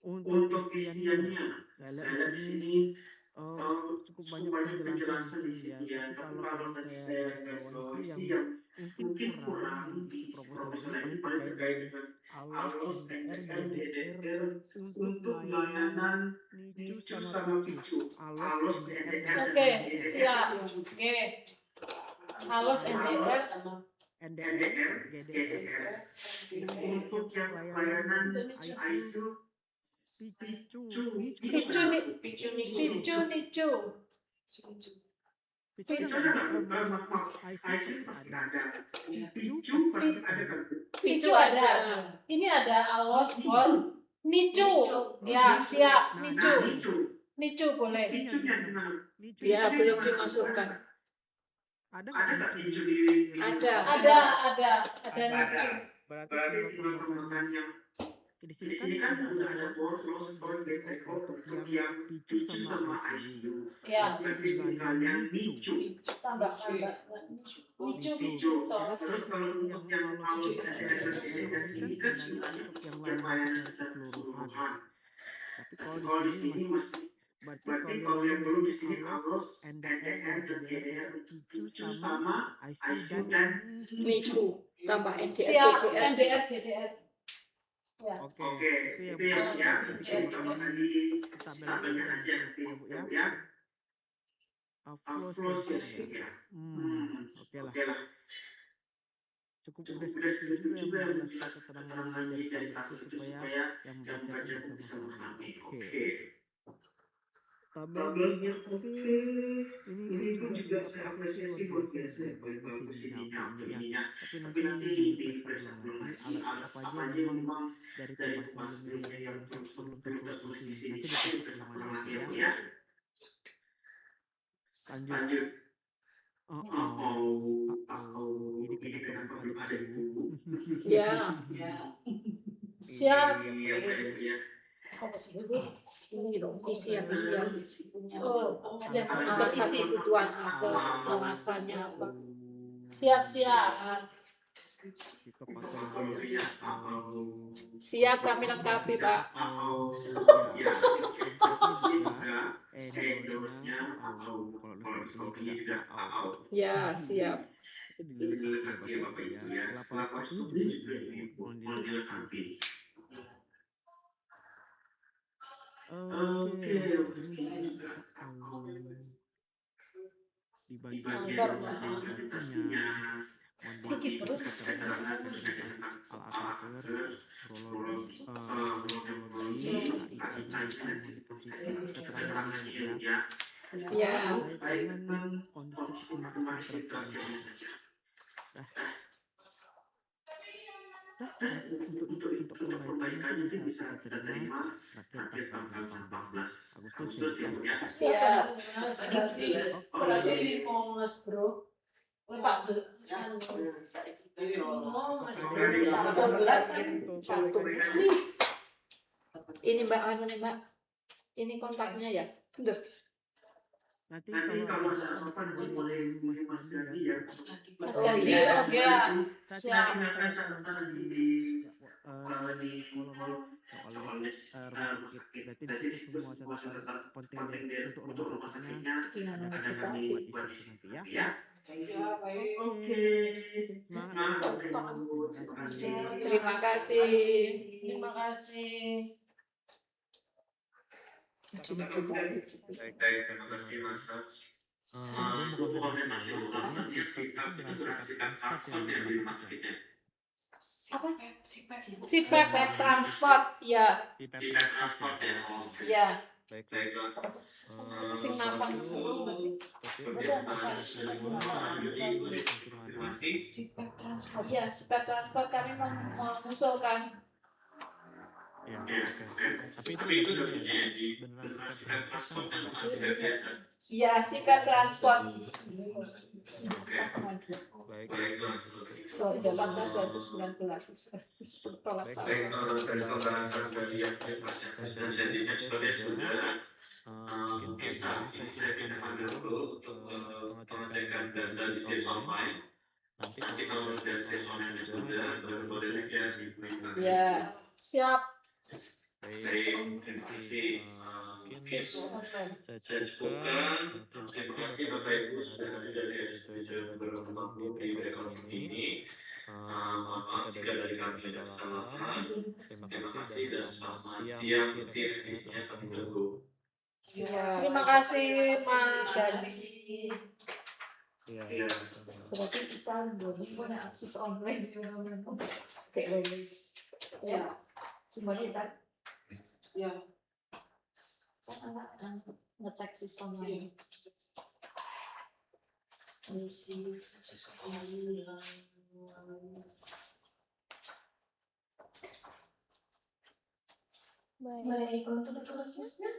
[SPEAKER 8] Untuk isiannya, saya lihat di sini cukup banyak penjelasan di sini ya. Tapi kalau tadi saya garis bawahi yang mungkin kurang di proposal ini paling terkait dengan ALOS, NDR, GDR untuk layanan NICU sama PICU. ALOS, NDR,
[SPEAKER 5] Oke, siap. Oke. Halus NDR.
[SPEAKER 8] NDR, GDR untuk yang layanan ICU, PICU,
[SPEAKER 5] Picu nicu.
[SPEAKER 8] PICU ICU pasti ada, PICU pasti ada kan?
[SPEAKER 5] Picu ada. Ini ada alos bot. Nicu. Ya, siap. Nicu boleh.
[SPEAKER 8] PICU yang di mana?
[SPEAKER 7] Ya, belum dimasukkan.
[SPEAKER 8] Ada nggak PICU di
[SPEAKER 5] Ada nicu.
[SPEAKER 8] Berarti tinggal tambahkan yang di sini kan udah ada close call untuk yang PICU sama ICU.
[SPEAKER 5] Ya.
[SPEAKER 8] Berarti tinggal yang NICU.
[SPEAKER 5] Tambah. Nicu.
[SPEAKER 8] Terus kalau untuk yang alus NDR ini kan sebenarnya yang layanan secara keseluruhan. Tapi kalau di sini masih berarti kalau yang belum di sini alus NDR, GDR, PICU sama ICU dan
[SPEAKER 7] NICU tambah NDR,
[SPEAKER 5] Siap.
[SPEAKER 7] GDR.
[SPEAKER 5] NDR, GDR. Ya.
[SPEAKER 8] Oke, itu yang ditambahkan di tabelnya aja nanti ya. Outflows ya. Oke lah. Cukup deskriptif juga yang menjelaskan keterangan dari tabel itu supaya yang membaca bisa memahami. Oke. Tabelnya oke. Ini pun juga saya apresiasi luar biasa ya Bapak sininya untuk ininya. Tapi nanti diperiksa belum lagi alat apa aja yang memang dari tempat sebelumnya yang belum tertulis di sini. Nanti diperiksa ulang lagi ya Bu ya. Lanjut. Ini kenapa belum ada di buku?
[SPEAKER 7] Ya.
[SPEAKER 5] Siap.
[SPEAKER 8] Iya Bu ya.
[SPEAKER 7] Ini dong isian punya.
[SPEAKER 5] Oh, ada
[SPEAKER 7] Satu
[SPEAKER 5] isi.
[SPEAKER 7] kebutuhan nakes, alasannya apa.
[SPEAKER 5] Siap.
[SPEAKER 7] Siap kami lengkapi, Pak.
[SPEAKER 8] Endosnya atau kolonoskopinya juga
[SPEAKER 7] Ya, siap.
[SPEAKER 8] dilengkapi ya Bapak Ibu ya. Laparoskopinya juga mohon dilengkapi. Oke, ini juga di bagian dokumentasinya keterangan tentang alat-alat urologi, keterangannya ya.
[SPEAKER 7] Ya.
[SPEAKER 8] Dengan kondisi kematian terakhirnya saja.
[SPEAKER 6] untuk perbaikannya itu bisa kita terima terakhir tanggal 18 Agustus ya, Bu, ya.
[SPEAKER 7] Siap.
[SPEAKER 5] Berarti mau Mas Bro. Pak
[SPEAKER 6] Untuk perbaikan
[SPEAKER 7] Ini Mbak anu nih Mbak. Ini kontaknya ya. Bener.
[SPEAKER 6] nanti
[SPEAKER 2] kalau ada apa nanti boleh hubungi Mas Gadi ya.
[SPEAKER 5] Mas Gadi, oke ya. Siap.
[SPEAKER 2] Kami akan catatkan di kolom
[SPEAKER 6] soal
[SPEAKER 2] list
[SPEAKER 6] rumah sakit. Berarti
[SPEAKER 2] Berarti
[SPEAKER 6] di situ semua catatan penting untuk rumah sakitnya
[SPEAKER 7] Gimana
[SPEAKER 6] akan
[SPEAKER 7] kita?
[SPEAKER 6] kami buat di situ nanti ya.
[SPEAKER 4] Ya, baik.
[SPEAKER 6] Oke. Semangat. Terima kasih.
[SPEAKER 7] Terima kasih.
[SPEAKER 5] Terima kasih.
[SPEAKER 3] Baik, terima kasih Mas Hans.
[SPEAKER 6] Sebelum
[SPEAKER 3] Konfirmasi ulang,
[SPEAKER 6] mengonfirmasi
[SPEAKER 3] kita mengoperasikan transport yang di rumah sakit ya.
[SPEAKER 7] Sipep transport ya.
[SPEAKER 3] Di transport ya.
[SPEAKER 7] Ya.
[SPEAKER 3] Baiklah.
[SPEAKER 7] Sing napang dulu masih. Ya, sipep transport kami mengusulkan.
[SPEAKER 6] Ya, oke. Tapi itu udah punya beneran transport kan bukan sipep biasa.
[SPEAKER 7] Ya, sipep transport.
[SPEAKER 3] Baiklah.
[SPEAKER 7] Jakarta 2019.
[SPEAKER 3] Baik, dari pembahasan dari yang dan jadinya sudah mungkin saat ini saya pindahkan dulu untuk pengecekan data di sales online. Nanti kalau sudah sales online sudah baru boleh review di minggu.
[SPEAKER 7] Ya, siap.
[SPEAKER 3] Baik, terima kasih. Mungkin saya cukupkan. Terima kasih Bapak Ibu sudah hadir dari SPJ beberapa di record ini. Maaf jika dari kami ada kesalahan. Terima kasih dan selamat siang. Mungkin isinya kami tunggu.
[SPEAKER 7] Terima kasih Mas Gadi.
[SPEAKER 3] Ya,
[SPEAKER 7] Berarti kita belum punya akses online. Ya, semuanya kan
[SPEAKER 4] Ya.
[SPEAKER 7] ngecek sistem online.
[SPEAKER 5] Baik, untuk terusnya.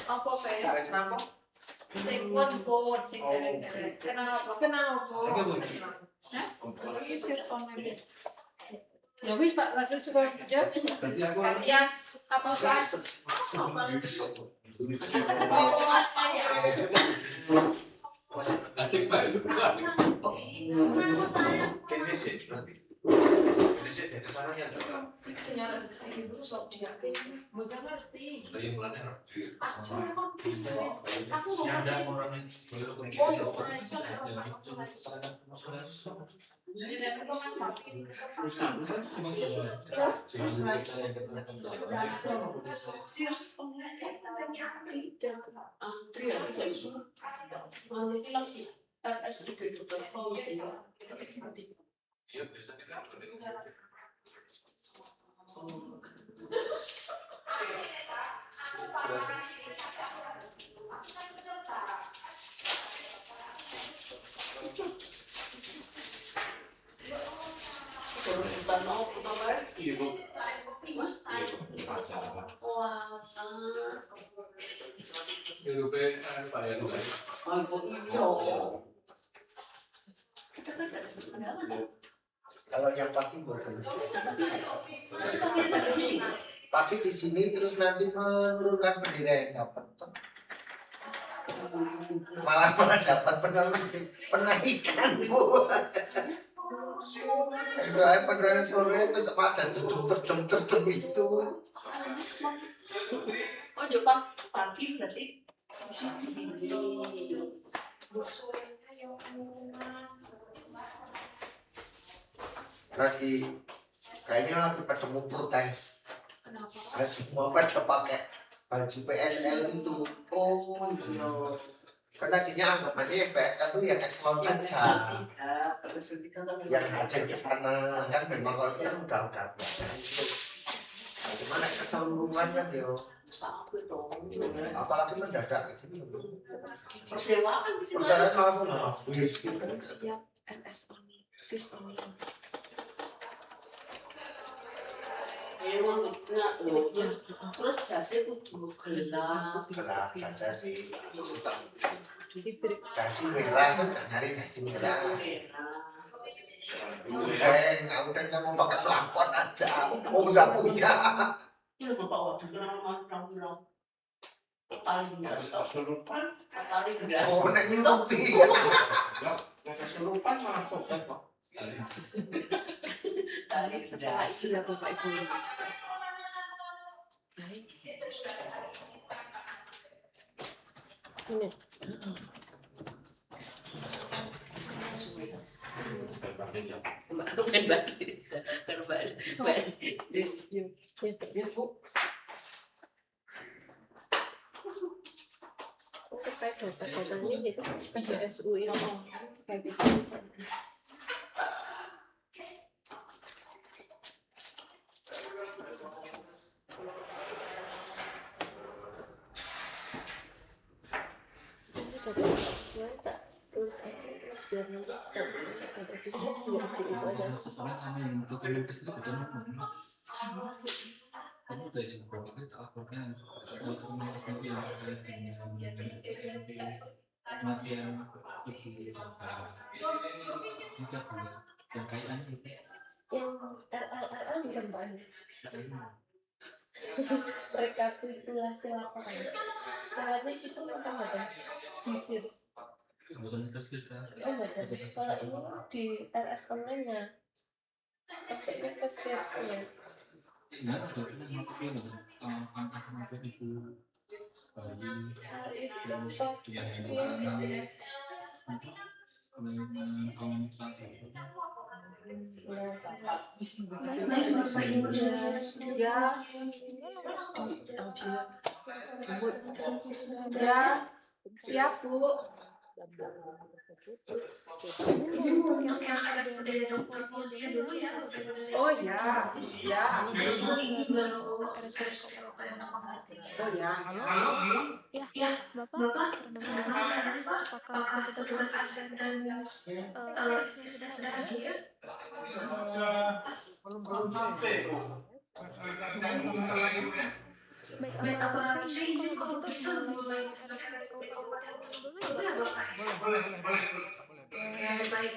[SPEAKER 5] Apa Pak?
[SPEAKER 7] Sing pun sing derek-derek. Kenapa?
[SPEAKER 4] Ini search online.
[SPEAKER 7] Ya wis Pak, lagi sudah jawab.
[SPEAKER 2] Berarti aku
[SPEAKER 7] Ya, apa Pak?
[SPEAKER 2] asik Pak itu. Kayaknya sih nanti. Ini sih ke sana ya.
[SPEAKER 4] Senyara itu sok dia kayaknya.
[SPEAKER 7] Bocah ngerti.
[SPEAKER 2] Dari mulanya ngerti.
[SPEAKER 4] Aku
[SPEAKER 2] Yang ada orang yang boleh
[SPEAKER 4] search online katanya antri.
[SPEAKER 5] Antri ya, tidak isu. Ini lagi RS itu telepon sih.
[SPEAKER 2] dia biasanya kan Kalau yang pagi bukan. Pagi di sini terus nanti menurunkan bendera yang dapat. Malah dapat penaikan bu. Saya beneran sore itu pada terjun itu.
[SPEAKER 5] Oh Jepang pagi berarti di sini.
[SPEAKER 2] Lagi kayaknya lagi pada mau protes.
[SPEAKER 5] Kenapa?
[SPEAKER 2] Semua pada pakai baju PSL itu.
[SPEAKER 5] Oh iya.
[SPEAKER 2] Kan tadinya anggapannya PSL itu yang eselon aja. Yang ada di sana kan memang kalau itu udah biasa itu. Gimana keseluruhan kan yo. Apalagi mendadak gitu.
[SPEAKER 5] Persewaan bisa.
[SPEAKER 2] Persewaan langsung habis.
[SPEAKER 4] Siap NS only, SIRS only.
[SPEAKER 5] Emang terus jasnya kudu gelap
[SPEAKER 2] saja sih dasi merah kan nyari dasi merah udah saya mau pakai pelakon aja udah punya
[SPEAKER 5] ini bapak waduh kenapa bilang tali gendras
[SPEAKER 2] oh nek nyurupi
[SPEAKER 8] kesurupan malah kok
[SPEAKER 5] tali gendras
[SPEAKER 4] Ya Bapak Ibu.
[SPEAKER 1] Ini.
[SPEAKER 5] Bukan Mbak Desa, bukan Mbak Desa.
[SPEAKER 4] Ya Bu.
[SPEAKER 1] Terkait data ini itu PJSU ini
[SPEAKER 4] Kayak gitu.
[SPEAKER 1] data sesuai tak tulis aja terus biar nanti kalau misalnya ada revisi biar diurus aja.
[SPEAKER 3] Sesuai sama yang dokumen itu betul kamu udah beberapa kali tak laporkan dokumen SPP yang terkait dengan kematian ibu tiga bulan yang kayaan itu
[SPEAKER 1] Yang RLRL bukan Pak ini. Rekapitulasi laporan. Lewatnya situ apa enggak kan? Di SIRS.
[SPEAKER 3] betul persis kan
[SPEAKER 1] Oh enggak kan? Kalau ini di RS online-nya. Masuknya ke SIRS-nya.
[SPEAKER 3] enggak ada dokumen betul angka kematian ibu bayi terus jumlah anak
[SPEAKER 4] Ya, siap Bu.
[SPEAKER 1] Izin untuk yang RSUD Polisi dulu ya.
[SPEAKER 4] Oh ya, ya.
[SPEAKER 1] Ini baru
[SPEAKER 4] Oh ya.
[SPEAKER 1] Ya, Bapak terdengar apakah petugas aset dan sudah hadir?
[SPEAKER 6] belum sampai
[SPEAKER 1] Baik, apa saya kalau begitu mulai dulu ya Bapak? Oke, baik.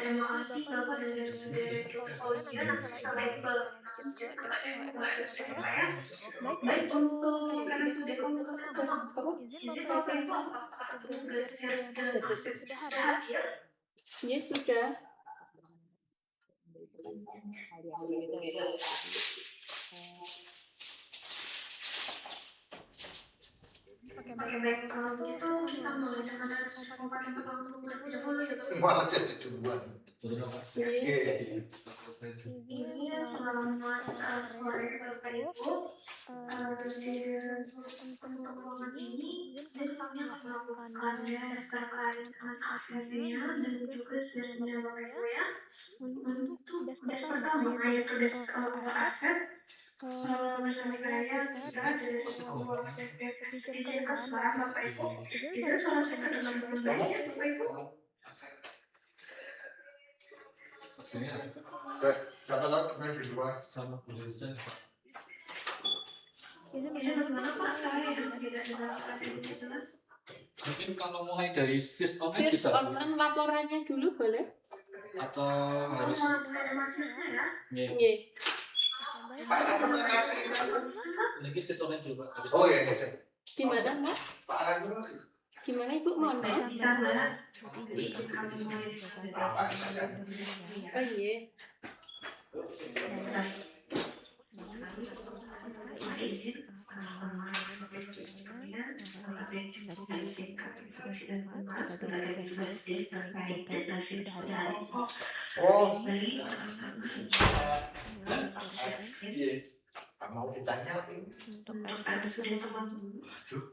[SPEAKER 1] Terima kasih Bapak dari kepolisian setelah itu lanjut ke RSUD ya. Baik, untuk RSUD untuk izin Bapak Ibu apakah petugas SIRS dan Polsek sudah hadir?
[SPEAKER 7] Iya sudah.
[SPEAKER 1] Oke, baik. Kalau begitu kita mulai dengan dahulu ya Bapak.
[SPEAKER 2] malah jadi duluan
[SPEAKER 1] Ini selamat sore Bapak Ibu. Untuk ruangan ini, izin kami melakukan tes terkait dengan asetnya dan juga SIRS-nya Bapak Ibu ya. Untuk tes pertama yaitu tes aset, bersama saya kita dari Sekjen Kesbah Bapak Ibu. Izin selesaikan dengan baik ya Bapak Ibu.
[SPEAKER 2] Siapa tahu pernah di luar.
[SPEAKER 3] sama kuliah
[SPEAKER 1] Izin
[SPEAKER 5] Izin
[SPEAKER 1] bagaimana
[SPEAKER 5] bagaimana
[SPEAKER 1] Pak,
[SPEAKER 5] Pak?
[SPEAKER 1] saya
[SPEAKER 5] Saya
[SPEAKER 1] dengan
[SPEAKER 5] dengan
[SPEAKER 1] tidak
[SPEAKER 5] tidak
[SPEAKER 1] jelas
[SPEAKER 5] jelas
[SPEAKER 1] audio
[SPEAKER 5] tidak jelas.
[SPEAKER 3] mungkin kalau mulai dari sis online
[SPEAKER 7] Sis
[SPEAKER 3] bisa Bu?
[SPEAKER 7] online laporannya dulu boleh?
[SPEAKER 3] Atau harus
[SPEAKER 5] Masnya ya?
[SPEAKER 3] ya
[SPEAKER 7] Nggih.
[SPEAKER 1] baik
[SPEAKER 2] Pak Alan juga kasih
[SPEAKER 3] lagi sis online juga habis
[SPEAKER 2] Oh iya, iya.
[SPEAKER 7] Gimana, Mbak?
[SPEAKER 2] Pak Alan juga kasih.
[SPEAKER 7] Gimana, Ibu? Mohon maaf.
[SPEAKER 5] Bisa Mbak.
[SPEAKER 1] izin kami mulai
[SPEAKER 2] Apa saja.
[SPEAKER 7] Oh iya.
[SPEAKER 1] Pak izin terkait data sudah ada
[SPEAKER 2] Oh,
[SPEAKER 1] baik
[SPEAKER 2] iya. Mau ditanya lagi.
[SPEAKER 1] untuk sudah teman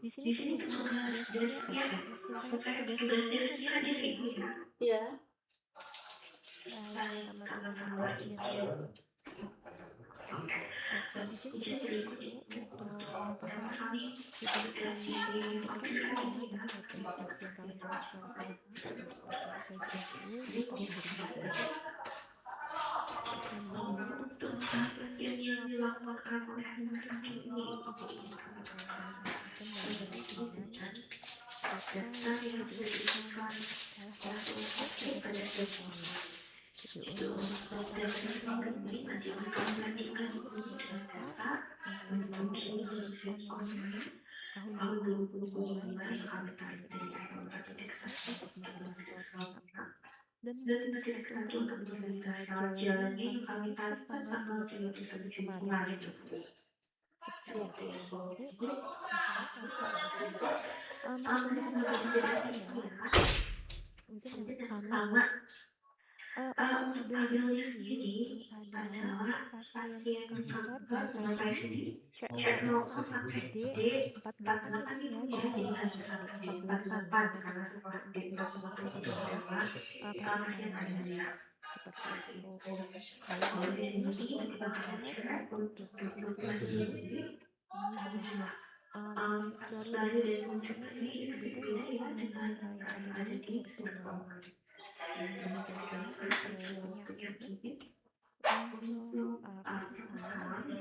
[SPEAKER 1] di sini tugas jelasnya maksud saya tugas jelasnya ada di ibu ya.
[SPEAKER 7] Iya.
[SPEAKER 1] Izin berikut untuk kami untuk pasien yang dilaporkan oleh rumah sakit ini data yang sudah diberikan salah satu pasien pada itu data ini nanti akan dibandingkan dengan data tentang online tahun 2022 yang kami tarik dari aplikasi Texas dan tidak satu untuk mobilitas lewat jalan yang kami tarik kan tanggal 31 Juli kemarin. Seperti itu. Jadi, pertama, untuk tabelnya sendiri adalah pasien kanker sampai sini cek 0 sampai D 48 itu ya, jadi hanya sampai D 48 karena setelah D 48 itu adalah pasien ada seperti itu. Kalau di sini kita cek untuk 12 ini kasus baru dari munculnya ini berbeda ya dengan yang ada di sektor penyakit untuk permasalahan ini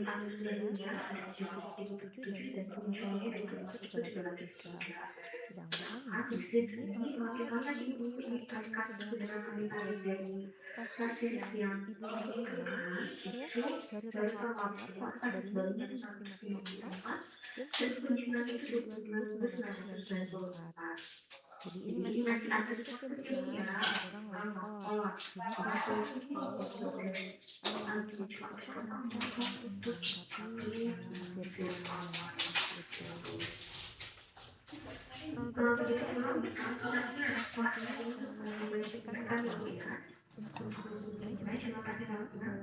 [SPEAKER 1] kasus barunya ada 737 dan jumlahnya itu 303. Sedangkan di sini kalau kita dikaitkan dengan aplikasi dari kasus yang ibu laporkan itu baru terlapor kasus barunya 554 dan kunjungan itu 22.994. Jadi ini masih ada seperti ini ya, orang lapor. Jadi kalau kalau begitu memang orangnya kan itu ya.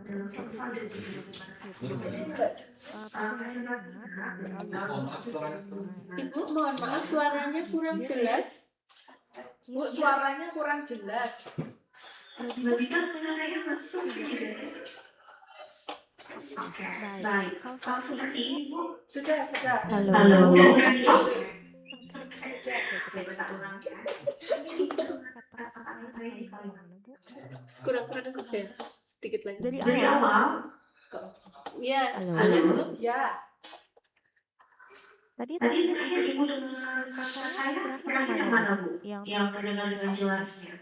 [SPEAKER 1] Dalam total ada 30.
[SPEAKER 7] Ibu, mohon maaf suaranya kurang jelas.
[SPEAKER 4] Bu, suaranya kurang jelas.
[SPEAKER 1] Begitu sudah saya langsung tidak. Oke, baik. Kalau seperti ini, Bu,
[SPEAKER 4] Sudah.
[SPEAKER 1] halo.
[SPEAKER 7] Kurang sedikit lagi.
[SPEAKER 1] Dari awal,
[SPEAKER 7] Iya,
[SPEAKER 1] halo.
[SPEAKER 7] boleh, Bu.
[SPEAKER 4] Ya,
[SPEAKER 1] Tadi terakhir Ibu dengar kata saya terakhir yang mana, Bu? Yang terdengar dengan jelasnya.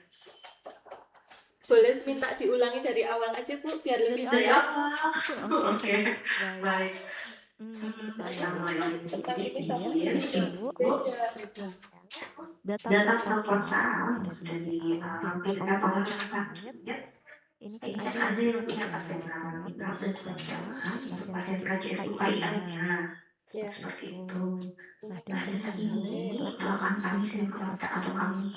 [SPEAKER 7] Boleh minta diulangi dari awal aja, Bu, biar lebih jelas.
[SPEAKER 1] Oke, baik. Saya mulai lagi. Jadi data proposal yang sudah ditampilkan oleh sakit. Ini kan ada yang punya pasien rawat inap dan perjalanan untuk pasien KJSUIN-nya. Seperti itu. Nah, dari ini itu akan kami sinkronkan atau kami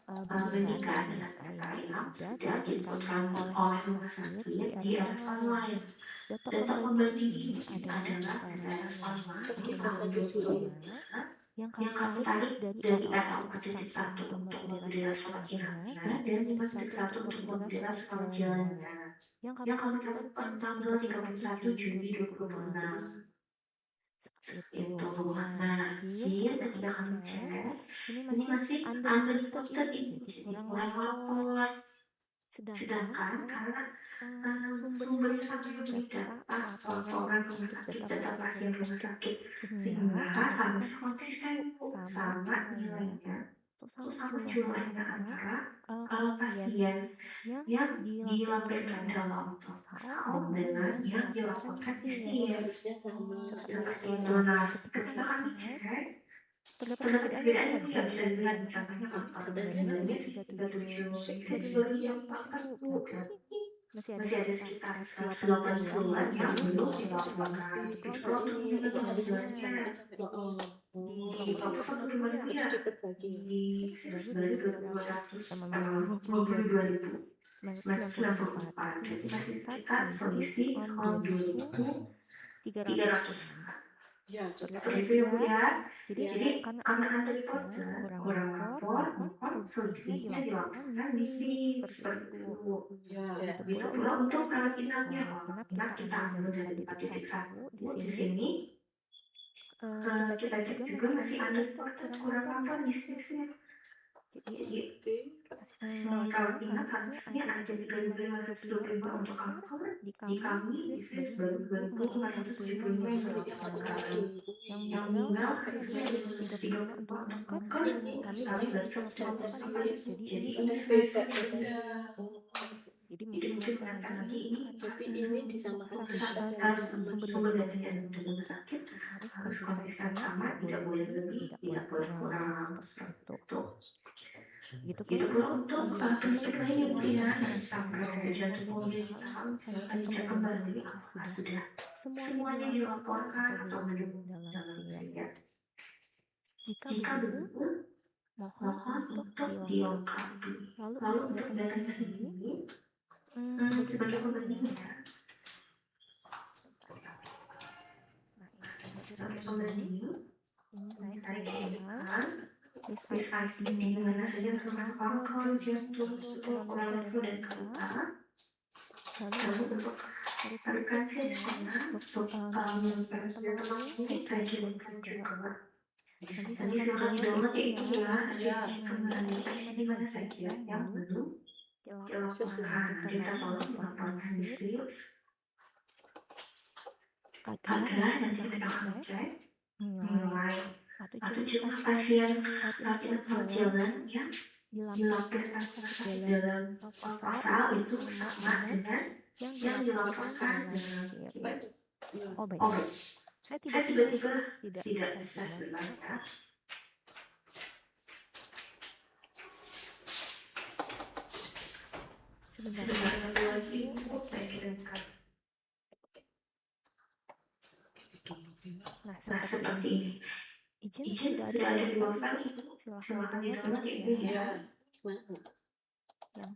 [SPEAKER 1] berikan data yang sudah diinputkan oleh rumah sakit di RS Online. Data pembanding ini adalah RS Online yang kami tarik dari RL4.1 untuk mobilitas pelakirannya dan 5.1 untuk mobilitas jalannya yang kami lakukan tanggal 31 Juli 2026. Itu. Nah, Jin ketika kami cek, ini masih unreported ini, jadi kurang lapor. Sedangkan karena sumbernya sangat berbeda laporan rumah sakit data pasien rumah sakit, sehingga seharusnya konsisten sama nilainya atau sama jumlahnya antara pasien yang dilampirkan dalam proposal dengan yang dilaporkan pasien. Seperti itu. Nah, ketika kami cek, terdapat perbedaan itu ya bisa dilihat contohnya kalau bandingnya 37.040, masih ada sekitar 180-an yang belum dilaporkan. Itu kalau ini sebenarnya di proposal 5.000 ya di dari 2.294, jadi masih sekitar selisih 2.300.
[SPEAKER 4] Ya,
[SPEAKER 1] Seperti itu ya Bu ya. Jadi karena Anda reporter kurang lapor, maka selisihnya dilaporkan di sini seperti itu.
[SPEAKER 4] ya.
[SPEAKER 1] Begitu pula untuk rawat inapnya. Rawat inap kita ambil dari 4.1 di sini. Kita cek juga masih Anda reporter kurang lapor di sini. Jadi rawat inap harusnya ada 3.525 untuk kanker, di kami sebaru 2.475 yang dilaporkan. Yang meninggal harusnya ada 235 untuk kanker, kami baru 198. Jadi ini beda. Jadi mungkin ditekankan lagi ini sumber datanya dari rumah sakit harus konsisten sama, tidak boleh lebih, tidak boleh kurang, seperti itu. Gitu pula untuk penyakit lainnya ya, sampai kayak jantung kita silahkan dicek kembali apakah sudah semuanya dilaporkan atau belum dalam riwayat. Jika belum, mohon untuk dilengkapi. Lalu untuk datanya sendiri, sebagai pembandingnya, sebagai pembanding, ini saya tunjukkan list ICD di mana saja termasuk kanker, jantung, stroke, coronary flu, dan kerutan. Lalu untuk referensi di sana, untuk teman-teman ini saya kirimkan juga. Nanti silakan di-download ya Ibu ya, nanti dicek kembali ICD mana saja yang belum dilaporkan. Nanti kita tolong dilaporkan di sales agar nanti kita akan cek nilai atau jumlah pasien rawat inap rawat jalan yang dilampirkan sakit dalam pasal itu sama dengan yang dilaporkan dalam sales. Oh baik, saya tiba-tiba tidak bisa sebenarnya. Sebentar lagi saya kirimkan. Nah seperti ini. Izin sudah ada di dua file Ibu, silahkan di-download ya Ibu ya.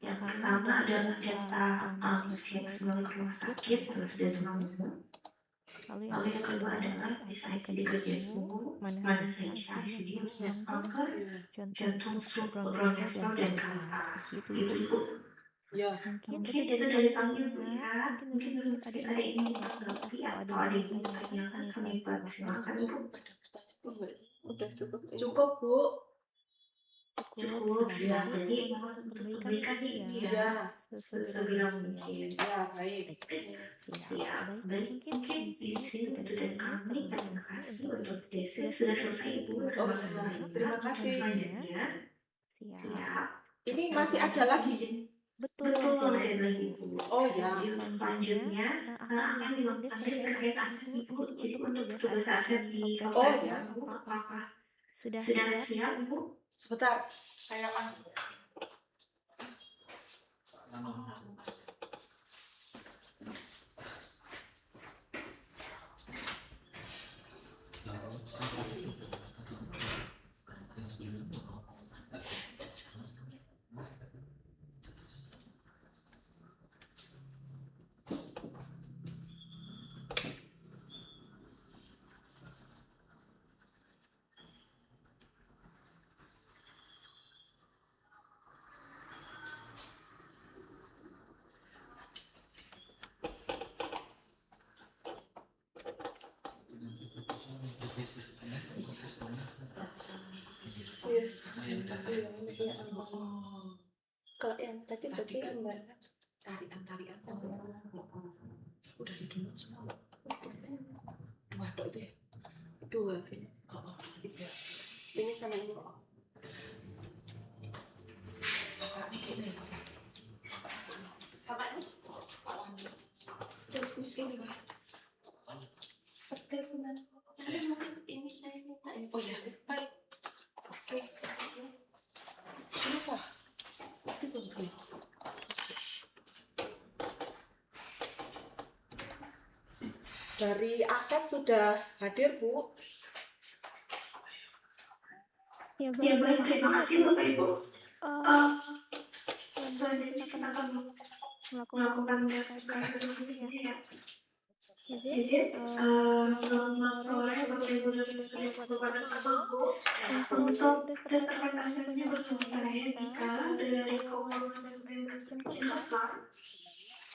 [SPEAKER 1] Yang pertama adalah data pasien sebelum rumah sakit atau sudah semua. Lalu yang kedua adalah list ICD KPSU, mana saja ICD untuk kanker, jantung, stroke, coronary flu, dan KLAS. Itu Ibu. Mungkin itu dari kami Bu ya. Mungkin ada yang ingin ditanggapi atau ada yang ingin ditanyakan, kami persilakan Ibu.
[SPEAKER 4] Udah cukup Bu.
[SPEAKER 1] Cukup
[SPEAKER 4] Ya,
[SPEAKER 1] jadi mohon untuk perbaikan ini ya sesegera mungkin.
[SPEAKER 4] Ya, baik.
[SPEAKER 1] Siap. Baik, mungkin di sini itu dari kami. Terima kasih untuk DC sudah selesai Ibu.
[SPEAKER 4] Terima kasih.
[SPEAKER 1] Selanjutnya. Siap.
[SPEAKER 4] Ini masih ada lagi.
[SPEAKER 1] Betul masih ada lagi Ibu.
[SPEAKER 4] Oh ya.
[SPEAKER 1] Jadi untuk selanjutnya akan dilakukan terkait ASEP Ibu. Jadi untuk petugas ASEP di Kabupaten Ibu, apakah sudah siap Ibu?
[SPEAKER 4] Sebentar, saya lanjut.
[SPEAKER 1] Kalau yang tadi berarti
[SPEAKER 4] kan
[SPEAKER 1] Mbak.
[SPEAKER 4] tarian udah di download semua. Dua dok itu ya.
[SPEAKER 1] Dua ini.
[SPEAKER 4] Tiga.
[SPEAKER 1] Ini sama ini.
[SPEAKER 4] Kakak ini. Kakak ini. Terus miskin nih, Pak.
[SPEAKER 1] Setel Mbak. Ini saya minta ya.
[SPEAKER 4] Oh ya, baik. Oke. Kenapa?
[SPEAKER 1] Itu bagus.
[SPEAKER 4] Dari Aset sudah hadir, Bu.
[SPEAKER 9] Ya
[SPEAKER 5] Ya
[SPEAKER 9] baik,
[SPEAKER 5] baik, terima kasih Bapak Ibu.
[SPEAKER 9] Selanjutnya kita akan melakukan
[SPEAKER 5] tes
[SPEAKER 9] tes
[SPEAKER 5] verifikasi
[SPEAKER 9] ya.
[SPEAKER 5] ya.
[SPEAKER 9] Izin,
[SPEAKER 5] Selamat sore Bapak Ibu dan Bapak dan Kakakku. Untuk tes terkait hasilnya bersama saya Tika dari Komunitas Cinkoslar.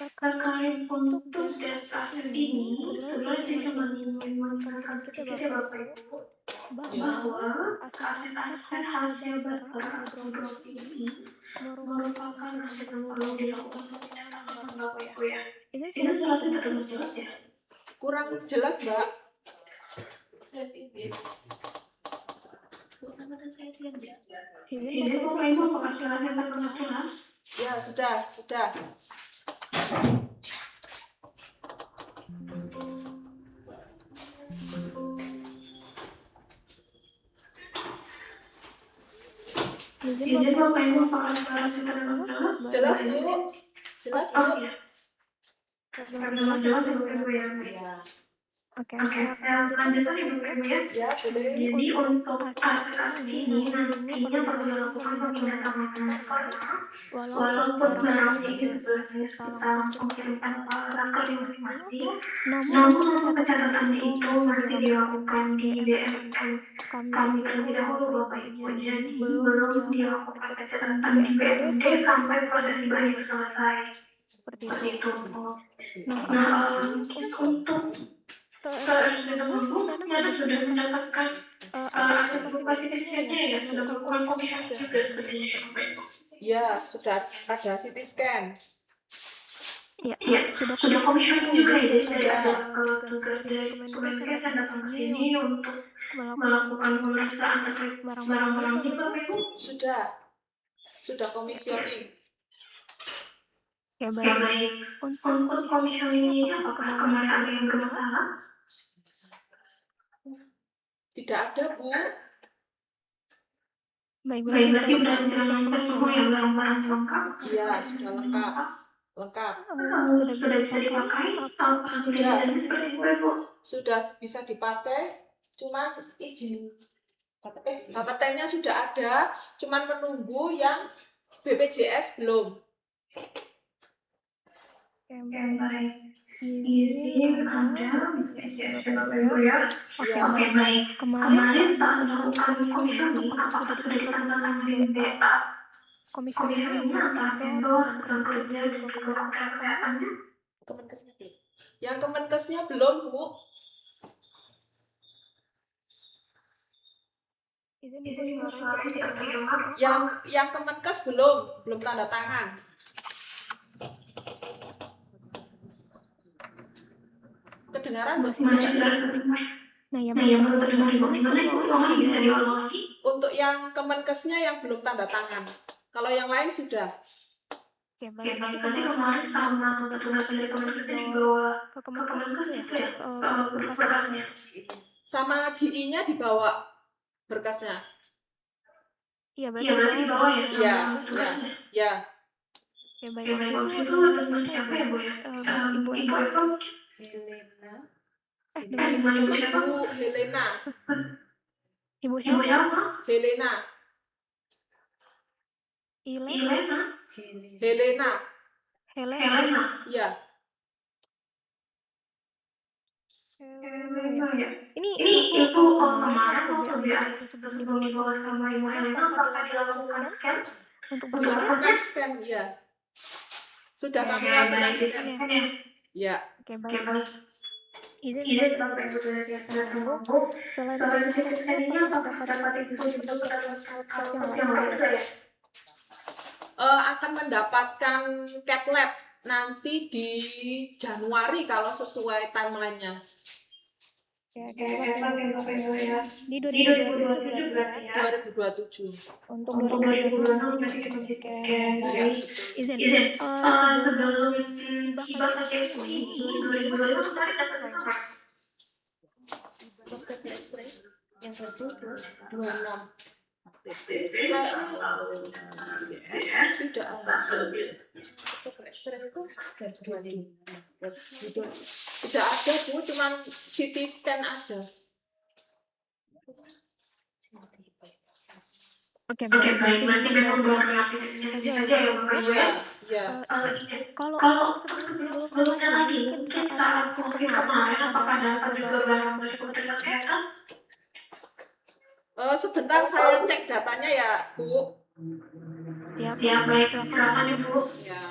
[SPEAKER 5] Terkait untuk tes aset ini, sebenarnya saya cuma ingin mengingatkan sedikit ya Bapak Ibu, bahwa aset-aset hasil bergerak atau drop ini merupakan aset yang perlu dilakukan pemindahan Bapak Ibu ya. Itu sudah terdengar jelas ya?
[SPEAKER 4] Kurang jelas, Mbak.
[SPEAKER 1] Saya izin. Bukan saya izin.
[SPEAKER 5] Izin Bapak Ibu, apakah suaranya terdengar jelas?
[SPEAKER 4] Ya, sudah.
[SPEAKER 5] Izin Bapak Ibu, apakah suaranya terdengar jelas?
[SPEAKER 4] Jelas, Bu. Jelas, Bu.
[SPEAKER 5] Oh iya, terdengar jelas ya Bapak Ibu ya.
[SPEAKER 4] Ya.
[SPEAKER 9] Oke,
[SPEAKER 5] Saya lanjutkan ya Bapak Ibu ya.
[SPEAKER 4] Ya, boleh.
[SPEAKER 5] Jadi untuk aset-aset ini nantinya perlu dilakukan pemindahan mainan karena walaupun barangnya ini sebenarnya kita langsung kirimkan ke saker masing-masing, namun untuk pencatatan itu masih dilakukan di BMN kami terlebih dahulu Bapak Ibu. Jadi belum dilakukan pencatatan di BMD sampai proses hibah itu selesai. Seperti itu. Nah, untuk sudah menunggu, ternyata sudah mendapatkan aset berupa CT scan-nya ya, sudah melakukan komisioning juga sepertinya Bapak Ibu.
[SPEAKER 4] Ya, sudah ada CT scan.
[SPEAKER 5] Ya, sudah komisioning juga ya, jadi ada tugas dari Kemenkes yang datang ke sini untuk melakukan pemeriksaan terkait barang-barangnya Bapak Ibu.
[SPEAKER 4] Sudah komisioning.
[SPEAKER 9] ya
[SPEAKER 5] Ya baik, untuk komisioning ini apakah kemarin ada yang bermasalah?
[SPEAKER 4] Tidak ada, Bu.
[SPEAKER 9] baik
[SPEAKER 5] Baik, berarti udah dilakukan semua ya barang-barang lengkap?
[SPEAKER 4] Ya, sudah lengkap.
[SPEAKER 5] Sudah bisa dipakai? Apa kondisinya seperti itu Ibu?
[SPEAKER 4] Sudah bisa dipakai, cuman izin HPT-nya sudah ada, cuman menunggu yang BPJS belum.
[SPEAKER 5] Oke, baik. Izin ada BPJS Bapak Ibu ya. Oke, baik. Kemarin saat melakukan komisioning, apakah sudah ditandatangani BA komisioningnya antara vendor, satuan kerja, dan juga Kementerian Kesehatannya?
[SPEAKER 4] Kemenkesnya belum. Yang Kemenkesnya belum, Bu.
[SPEAKER 5] Izin Ibu, suaranya tidak terdengar.
[SPEAKER 4] Yang Kemenkes belum tanda tangan. Kedengaran, Bu?
[SPEAKER 5] Masih terdengar.
[SPEAKER 9] Nah,
[SPEAKER 5] Nah, yang belum terdengar Ibu, gimana Ibu? Ulangi, bisa diulang lagi?
[SPEAKER 4] Untuk yang Kemenkesnya yang belum tanda tangan. Kalau yang lain sudah.
[SPEAKER 9] Oke,
[SPEAKER 5] Oke, baik. Nanti kemarin sama petugas dari Kemenkes ini dibawa ke Kemenkes itu ya, berkasnya.
[SPEAKER 4] Sama GI-nya dibawa berkasnya.
[SPEAKER 9] Iya,
[SPEAKER 5] Iya, berarti dibawa ya sama
[SPEAKER 4] Iya,
[SPEAKER 5] petugasnya.
[SPEAKER 4] Ya.
[SPEAKER 9] Oke,
[SPEAKER 5] Oke,
[SPEAKER 9] baik.
[SPEAKER 5] baik. Waktu itu dengan siapa ya Bu ya? Ibu Eva mungkin?
[SPEAKER 4] Helena.
[SPEAKER 5] Dengan Ibu siapa?
[SPEAKER 4] Bu Helena.
[SPEAKER 9] Ibu
[SPEAKER 5] Ibu siapa?
[SPEAKER 4] Helena.
[SPEAKER 5] Helena.
[SPEAKER 9] Helena.
[SPEAKER 4] Ya.
[SPEAKER 5] Helena ya.
[SPEAKER 9] Ini
[SPEAKER 5] Ibu kemarin waktu BA sebelum dibawa sama Ibu Helena, apakah dilakukan scan?
[SPEAKER 9] untuk
[SPEAKER 4] Lakukan scan, ya. Sudah kami lakukan scan. Ya.
[SPEAKER 9] Oke,
[SPEAKER 5] Oke,
[SPEAKER 9] baik.
[SPEAKER 5] baik. Izin Bapak Ibu dari sudah menunggu.
[SPEAKER 9] Selain
[SPEAKER 5] Selain
[SPEAKER 9] itu,
[SPEAKER 5] CT scan ini apakah dapat info juga dalam kasus yang lain juga ya?
[SPEAKER 4] akan mendapatkan cat lab nanti di Januari kalau sesuai timelinenya.
[SPEAKER 9] Ya, kayak Bapak Ibu ya. Di
[SPEAKER 1] Di
[SPEAKER 9] 2027
[SPEAKER 1] 2027
[SPEAKER 9] berarti ya.
[SPEAKER 1] berarti ya.
[SPEAKER 4] 2027.
[SPEAKER 9] Untuk
[SPEAKER 1] Untuk
[SPEAKER 9] 2026
[SPEAKER 1] 2026
[SPEAKER 9] berarti
[SPEAKER 1] berarti
[SPEAKER 9] masih
[SPEAKER 1] masih
[SPEAKER 9] scan.
[SPEAKER 1] scan.
[SPEAKER 4] Iya.
[SPEAKER 1] Baik.
[SPEAKER 9] Izin,
[SPEAKER 1] Izin,
[SPEAKER 9] sebelum
[SPEAKER 1] sebelum
[SPEAKER 9] hibah
[SPEAKER 1] hibah
[SPEAKER 9] KGSU
[SPEAKER 1] KGSU
[SPEAKER 9] ini,
[SPEAKER 1] ini
[SPEAKER 9] 2025
[SPEAKER 1] 2025
[SPEAKER 9] kemarin
[SPEAKER 1] kemarin
[SPEAKER 9] dapat itu
[SPEAKER 1] dapat
[SPEAKER 9] nggak
[SPEAKER 1] itu
[SPEAKER 9] Ibu?
[SPEAKER 1] nggak?
[SPEAKER 5] Dokter X-ray yang satu tuh
[SPEAKER 4] 26.
[SPEAKER 5] TP
[SPEAKER 4] Kayaknya tidak ada.
[SPEAKER 5] dokter X-ray itu Februari.
[SPEAKER 4] Tidak ada Bu, cuman CT scan aja.
[SPEAKER 9] Oke,
[SPEAKER 1] Oke, baik.
[SPEAKER 9] berarti
[SPEAKER 1] Berarti
[SPEAKER 9] memang
[SPEAKER 1] memang
[SPEAKER 9] baru
[SPEAKER 1] baru
[SPEAKER 9] yang
[SPEAKER 1] yang
[SPEAKER 9] ini
[SPEAKER 1] ini
[SPEAKER 9] saja ya
[SPEAKER 1] saja ya
[SPEAKER 9] Bapak Ibu
[SPEAKER 1] Bapak
[SPEAKER 9] ya.
[SPEAKER 1] Ibu ya.
[SPEAKER 4] Iya.
[SPEAKER 1] Izin,
[SPEAKER 9] Kalau
[SPEAKER 1] kalau
[SPEAKER 9] sebelum-sebelumnya
[SPEAKER 1] sebelumnya
[SPEAKER 9] lagi,
[SPEAKER 1] lagi
[SPEAKER 9] mungkin
[SPEAKER 1] mungkin
[SPEAKER 9] saat
[SPEAKER 1] saat
[SPEAKER 9] COVID
[SPEAKER 1] COVID
[SPEAKER 9] kemarin,
[SPEAKER 1] kemarin
[SPEAKER 9] apakah
[SPEAKER 1] apakah
[SPEAKER 9] dapat
[SPEAKER 1] dapat
[SPEAKER 9] juga
[SPEAKER 1] juga
[SPEAKER 9] barang
[SPEAKER 1] barang
[SPEAKER 9] dari
[SPEAKER 1] dari
[SPEAKER 9] Kementerian
[SPEAKER 1] Kementerian
[SPEAKER 9] Kesehatan?
[SPEAKER 1] Kesehatan?
[SPEAKER 4] Sebentar saya cek datanya ya Bu.
[SPEAKER 9] Siap,
[SPEAKER 1] Siap,
[SPEAKER 9] baik.
[SPEAKER 1] baik.
[SPEAKER 9] Silakan
[SPEAKER 1] Silakan
[SPEAKER 9] Ibu.
[SPEAKER 1] Ibu.
[SPEAKER 4] Ya.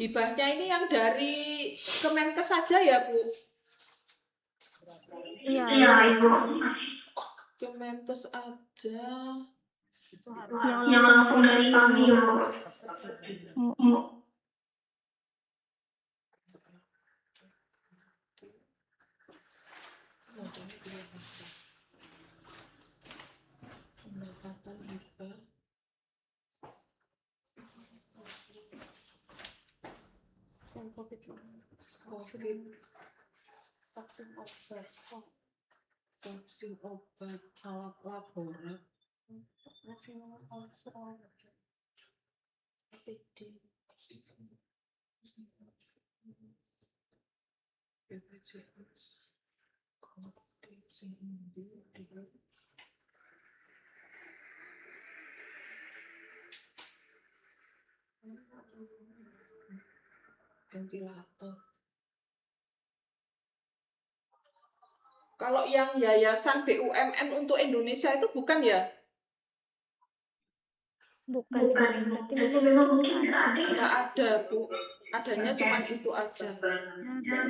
[SPEAKER 4] Hibahnya ini yang dari Kemenkes saja ya Bu?
[SPEAKER 9] Iya,
[SPEAKER 1] Iya,
[SPEAKER 9] Ibu.
[SPEAKER 1] Ibu.
[SPEAKER 4] Kemenkes aja.
[SPEAKER 9] Yang
[SPEAKER 1] Yang
[SPEAKER 9] langsung
[SPEAKER 1] langsung
[SPEAKER 9] dari
[SPEAKER 1] dari
[SPEAKER 9] kami,
[SPEAKER 1] kami
[SPEAKER 9] Ibu.
[SPEAKER 1] Ibu.
[SPEAKER 4] Pendapatan hibah.
[SPEAKER 5] COVID vaksin obat
[SPEAKER 4] Vaksin obat alat laborat.
[SPEAKER 5] nasional kolesterol APD
[SPEAKER 4] BPJS. Ventilator. Kalau yang Yayasan BUMN untuk Indonesia itu bukan ya?
[SPEAKER 9] Bukan, Ibu.
[SPEAKER 1] Bukan Ibu.
[SPEAKER 9] Berarti
[SPEAKER 1] Berarti
[SPEAKER 9] memang
[SPEAKER 1] memang
[SPEAKER 9] mungkin
[SPEAKER 1] mungkin
[SPEAKER 9] nggak ada
[SPEAKER 1] nggak
[SPEAKER 9] ya.
[SPEAKER 1] ada ya.
[SPEAKER 4] Nggak ada Bu. Adanya cuma itu aja.
[SPEAKER 9] Oke,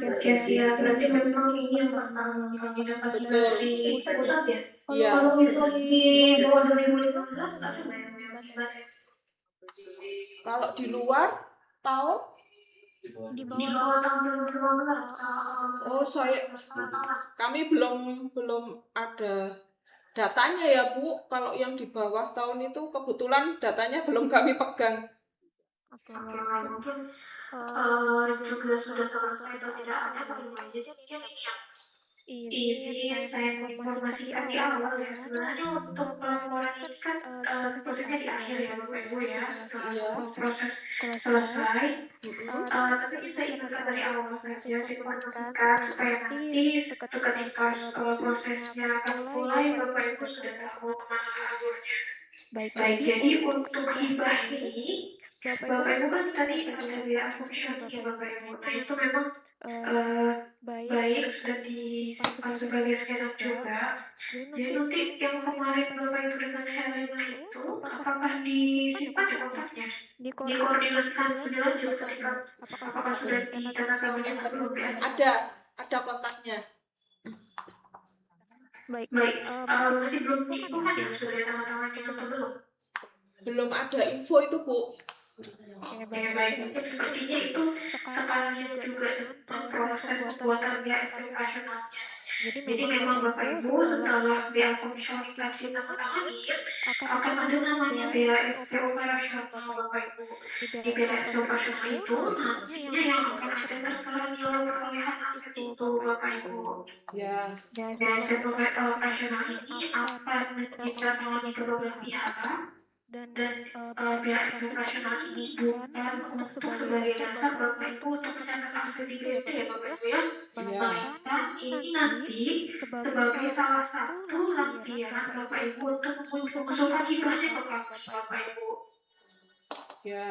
[SPEAKER 1] Oke, siap. Berarti
[SPEAKER 9] Berarti
[SPEAKER 1] memang
[SPEAKER 9] ini
[SPEAKER 1] ini yang
[SPEAKER 9] pertama
[SPEAKER 1] pertama kami
[SPEAKER 9] kami
[SPEAKER 1] dapat
[SPEAKER 9] dapat
[SPEAKER 4] Betul.
[SPEAKER 1] dari
[SPEAKER 9] pusat ya.
[SPEAKER 1] pusat ya.
[SPEAKER 4] Iya.
[SPEAKER 9] Kalau
[SPEAKER 1] Kalau
[SPEAKER 9] di
[SPEAKER 1] di
[SPEAKER 9] bawah
[SPEAKER 1] bawah
[SPEAKER 9] 2015
[SPEAKER 1] 2015
[SPEAKER 9] ada
[SPEAKER 1] ada
[SPEAKER 9] nggak
[SPEAKER 1] nggak
[SPEAKER 9] yang
[SPEAKER 1] yang
[SPEAKER 9] hibah
[SPEAKER 1] hibah
[SPEAKER 9] THX?
[SPEAKER 1] THX?
[SPEAKER 4] Kalau di luar tahu?
[SPEAKER 9] Di
[SPEAKER 1] Di
[SPEAKER 9] bawah
[SPEAKER 1] bawah
[SPEAKER 9] tahun
[SPEAKER 1] tahun
[SPEAKER 9] 2015.
[SPEAKER 1] 2015.
[SPEAKER 4] Oh, kami belum ada datanya ya Bu. Kalau yang di bawah tahun itu kebetulan datanya belum kami pegang.
[SPEAKER 9] Oke,
[SPEAKER 1] Oke,
[SPEAKER 9] baik.
[SPEAKER 1] baik.
[SPEAKER 9] Mungkin
[SPEAKER 1] Mungkin
[SPEAKER 9] juga
[SPEAKER 1] juga
[SPEAKER 9] sudah
[SPEAKER 1] sudah
[SPEAKER 9] selesai atau
[SPEAKER 1] selesai atau
[SPEAKER 9] tidak
[SPEAKER 1] tidak
[SPEAKER 9] ada
[SPEAKER 1] ada
[SPEAKER 9] kali
[SPEAKER 1] kali
[SPEAKER 9] Ibu
[SPEAKER 1] Ibu
[SPEAKER 9] ya.
[SPEAKER 1] ya.
[SPEAKER 9] Jadi
[SPEAKER 1] Jadi mungkin yang
[SPEAKER 9] izin
[SPEAKER 1] izin
[SPEAKER 9] saya
[SPEAKER 1] saya
[SPEAKER 9] menginformasikan di
[SPEAKER 1] menginformasikan di
[SPEAKER 9] awal ya.
[SPEAKER 1] awal ya.
[SPEAKER 9] Sebenarnya
[SPEAKER 1] Sebenarnya
[SPEAKER 9] untuk
[SPEAKER 1] untuk
[SPEAKER 9] pelaporan
[SPEAKER 1] pelaporan
[SPEAKER 9] ini kan
[SPEAKER 1] ini kan
[SPEAKER 9] prosesnya di
[SPEAKER 1] prosesnya di
[SPEAKER 9] akhir ya
[SPEAKER 1] akhir ya
[SPEAKER 9] Bapak Ibu
[SPEAKER 1] Bapak
[SPEAKER 9] ya.
[SPEAKER 1] Ibu ya.
[SPEAKER 9] Setelah
[SPEAKER 1] Setelah
[SPEAKER 9] semua
[SPEAKER 1] semua
[SPEAKER 9] proses
[SPEAKER 1] proses
[SPEAKER 9] selesai.
[SPEAKER 1] selesai.
[SPEAKER 9] Tapi
[SPEAKER 1] Tapi
[SPEAKER 9] saya
[SPEAKER 1] saya
[SPEAKER 9] ingatkan dari
[SPEAKER 1] ingatkan dari
[SPEAKER 9] awal
[SPEAKER 1] awal
[SPEAKER 9] supaya
[SPEAKER 1] saja saya
[SPEAKER 9] diinformasikan
[SPEAKER 1] informasikan
[SPEAKER 9] supaya
[SPEAKER 1] supaya
[SPEAKER 9] nanti
[SPEAKER 1] nanti
[SPEAKER 9] ketika
[SPEAKER 1] ketika
[SPEAKER 9] prosesnya
[SPEAKER 1] prosesnya
[SPEAKER 9] akan
[SPEAKER 1] akan
[SPEAKER 9] dimulai
[SPEAKER 1] mulai
[SPEAKER 9] Bapak
[SPEAKER 1] Bapak
[SPEAKER 9] Ibu
[SPEAKER 1] Ibu
[SPEAKER 9] sudah
[SPEAKER 1] sudah
[SPEAKER 9] tahu
[SPEAKER 1] tahu
[SPEAKER 9] kemana
[SPEAKER 1] kemana
[SPEAKER 9] alurnya.
[SPEAKER 1] alurnya.
[SPEAKER 9] Baik,
[SPEAKER 1] Baik,
[SPEAKER 9] jadi
[SPEAKER 1] jadi
[SPEAKER 9] untuk
[SPEAKER 1] untuk
[SPEAKER 9] hibah
[SPEAKER 1] hibah
[SPEAKER 9] ini
[SPEAKER 1] ini
[SPEAKER 9] Bapak Ibu
[SPEAKER 1] Bapak
[SPEAKER 9] kan
[SPEAKER 1] Ibu kan
[SPEAKER 9] tadi
[SPEAKER 1] tadi
[SPEAKER 9] ada
[SPEAKER 1] ada
[SPEAKER 9] biaya
[SPEAKER 1] biaya
[SPEAKER 9] komisioning ya
[SPEAKER 1] komisioning ya
[SPEAKER 9] Bapak Ibu.
[SPEAKER 1] Bapak
[SPEAKER 9] Nah
[SPEAKER 1] Ibu.
[SPEAKER 9] itu
[SPEAKER 1] Nah itu
[SPEAKER 9] memang
[SPEAKER 1] memang
[SPEAKER 9] baik
[SPEAKER 1] baik
[SPEAKER 9] sudah
[SPEAKER 1] sudah
[SPEAKER 9] disimpan
[SPEAKER 1] disimpan
[SPEAKER 9] sebagai
[SPEAKER 1] sebagai
[SPEAKER 9] scanan
[SPEAKER 1] scanan
[SPEAKER 9] juga.
[SPEAKER 1] juga.
[SPEAKER 9] Jadi
[SPEAKER 1] Jadi
[SPEAKER 9] nanti
[SPEAKER 1] nanti
[SPEAKER 9] yang
[SPEAKER 1] yang
[SPEAKER 9] kemarin
[SPEAKER 1] kemarin
[SPEAKER 9] Bapak Ibu
[SPEAKER 1] Bapak Ibu
[SPEAKER 9] dengan
[SPEAKER 1] dengan
[SPEAKER 9] Helena
[SPEAKER 1] Helena
[SPEAKER 9] itu
[SPEAKER 1] itu
[SPEAKER 9] apakah
[SPEAKER 1] apakah
[SPEAKER 9] disimpan ya
[SPEAKER 1] disimpan di
[SPEAKER 9] kontaknya?
[SPEAKER 1] kontaknya?
[SPEAKER 9] Dikoordinasikan
[SPEAKER 1] Dikoordinasikan
[SPEAKER 9] lebih
[SPEAKER 1] lebih
[SPEAKER 9] lanjut
[SPEAKER 1] lanjut
[SPEAKER 9] ketika
[SPEAKER 1] ketika
[SPEAKER 9] apakah
[SPEAKER 1] apakah
[SPEAKER 9] sudah
[SPEAKER 1] sudah
[SPEAKER 9] dicatat atau
[SPEAKER 1] dicatat atau
[SPEAKER 9] belum
[SPEAKER 1] belum
[SPEAKER 9] di
[SPEAKER 1] ya?
[SPEAKER 4] Ada kontaknya.
[SPEAKER 9] baik.
[SPEAKER 1] Baik,
[SPEAKER 9] Masih belum
[SPEAKER 1] masih belum
[SPEAKER 9] diinfokan ya
[SPEAKER 1] diinfokan ya
[SPEAKER 9] biaya
[SPEAKER 1] sudah
[SPEAKER 9] tambahan
[SPEAKER 1] teman-temannya
[SPEAKER 9] atau
[SPEAKER 1] atau
[SPEAKER 9] belum?
[SPEAKER 1] belum?
[SPEAKER 4] Belum ada info itu Bu.
[SPEAKER 9] Oke,
[SPEAKER 1] Oke,
[SPEAKER 9] baik.
[SPEAKER 1] baik.
[SPEAKER 9] Mungkin
[SPEAKER 1] Mungkin
[SPEAKER 9] sepertinya
[SPEAKER 1] sepertinya
[SPEAKER 9] itu
[SPEAKER 1] itu
[SPEAKER 9] sekalian
[SPEAKER 1] sekalian
[SPEAKER 9] juga
[SPEAKER 1] juga
[SPEAKER 9] dengan
[SPEAKER 1] dengan
[SPEAKER 9] proses
[SPEAKER 1] proses
[SPEAKER 9] pembuatan
[SPEAKER 1] pembuatan
[SPEAKER 9] BAS
[SPEAKER 1] BAS
[SPEAKER 9] operasionalnya.
[SPEAKER 1] operasionalnya.
[SPEAKER 9] Jadi
[SPEAKER 1] Jadi
[SPEAKER 9] memang
[SPEAKER 1] memang
[SPEAKER 9] Bapak
[SPEAKER 1] Bapak
[SPEAKER 9] Ibu
[SPEAKER 1] Ibu
[SPEAKER 9] setelah
[SPEAKER 1] setelah
[SPEAKER 9] BA
[SPEAKER 1] BA
[SPEAKER 9] komisioning
[SPEAKER 1] komisioning tadi
[SPEAKER 9] ditandatangani
[SPEAKER 1] ditandatangani
[SPEAKER 9] akan
[SPEAKER 1] akan
[SPEAKER 9] ada
[SPEAKER 1] ada
[SPEAKER 9] namanya
[SPEAKER 1] namanya
[SPEAKER 9] BASP
[SPEAKER 1] BASP
[SPEAKER 9] operasional
[SPEAKER 1] operasional
[SPEAKER 9] Bapak Ibu.
[SPEAKER 1] Bapak Ibu.
[SPEAKER 9] Di
[SPEAKER 1] Di
[SPEAKER 9] BASP
[SPEAKER 1] BASP
[SPEAKER 9] operasional
[SPEAKER 1] operasional
[SPEAKER 9] itu
[SPEAKER 1] itu
[SPEAKER 9] nantinya yang
[SPEAKER 1] nantinya yang
[SPEAKER 9] akan
[SPEAKER 1] akan
[SPEAKER 9] sudah
[SPEAKER 1] sudah
[SPEAKER 9] tertera di
[SPEAKER 1] dalam
[SPEAKER 9] perolehan
[SPEAKER 1] perolehan
[SPEAKER 9] aset
[SPEAKER 1] aset
[SPEAKER 9] itu
[SPEAKER 1] itu
[SPEAKER 9] Bapak
[SPEAKER 1] Bapak
[SPEAKER 9] Ibu.
[SPEAKER 1] Ibu.
[SPEAKER 4] Ya.
[SPEAKER 9] BASP
[SPEAKER 1] BASP
[SPEAKER 9] operasional
[SPEAKER 1] operasional
[SPEAKER 9] ini
[SPEAKER 1] ini
[SPEAKER 9] akan
[SPEAKER 1] akan
[SPEAKER 9] ditindaklanjuti
[SPEAKER 1] ditangani
[SPEAKER 9] kedua
[SPEAKER 1] kedua
[SPEAKER 9] belah
[SPEAKER 1] belah
[SPEAKER 9] pihak
[SPEAKER 1] pihak
[SPEAKER 9] dan
[SPEAKER 1] dan
[SPEAKER 9] BASP
[SPEAKER 1] BASP
[SPEAKER 9] operasional
[SPEAKER 1] operasional
[SPEAKER 9] ini
[SPEAKER 1] ini
[SPEAKER 9] bukan
[SPEAKER 1] bukan
[SPEAKER 9] untuk
[SPEAKER 1] untuk
[SPEAKER 9] sebagai
[SPEAKER 1] sebagai
[SPEAKER 9] dasar
[SPEAKER 1] dasar
[SPEAKER 9] Bapak
[SPEAKER 1] Bapak
[SPEAKER 9] Ibu
[SPEAKER 1] Ibu
[SPEAKER 9] untuk
[SPEAKER 1] untuk
[SPEAKER 9] mencetak
[SPEAKER 1] mencetak
[SPEAKER 9] aset
[SPEAKER 1] aset
[SPEAKER 9] di
[SPEAKER 1] di
[SPEAKER 9] BNT ya
[SPEAKER 1] BNT ya
[SPEAKER 9] Bapak Ibu
[SPEAKER 1] Bapak
[SPEAKER 9] ya.
[SPEAKER 1] Ibu ya.
[SPEAKER 4] Iya.
[SPEAKER 9] Melainkan ini
[SPEAKER 1] Ini
[SPEAKER 9] nanti
[SPEAKER 1] nanti
[SPEAKER 9] sebagai
[SPEAKER 1] sebagai
[SPEAKER 9] salah
[SPEAKER 1] salah
[SPEAKER 9] satu
[SPEAKER 1] satu
[SPEAKER 9] lampiran
[SPEAKER 1] lampiran
[SPEAKER 9] Bapak Ibu
[SPEAKER 1] Bapak Ibu
[SPEAKER 9] untuk
[SPEAKER 1] untuk
[SPEAKER 9] mengusulkan
[SPEAKER 1] mengusulkan
[SPEAKER 9] hibahnya ke
[SPEAKER 1] hibahnya ke
[SPEAKER 9] Bapepres
[SPEAKER 1] Bapepres
[SPEAKER 9] Bapak Ibu.
[SPEAKER 1] Bapak Ibu.
[SPEAKER 4] Ya.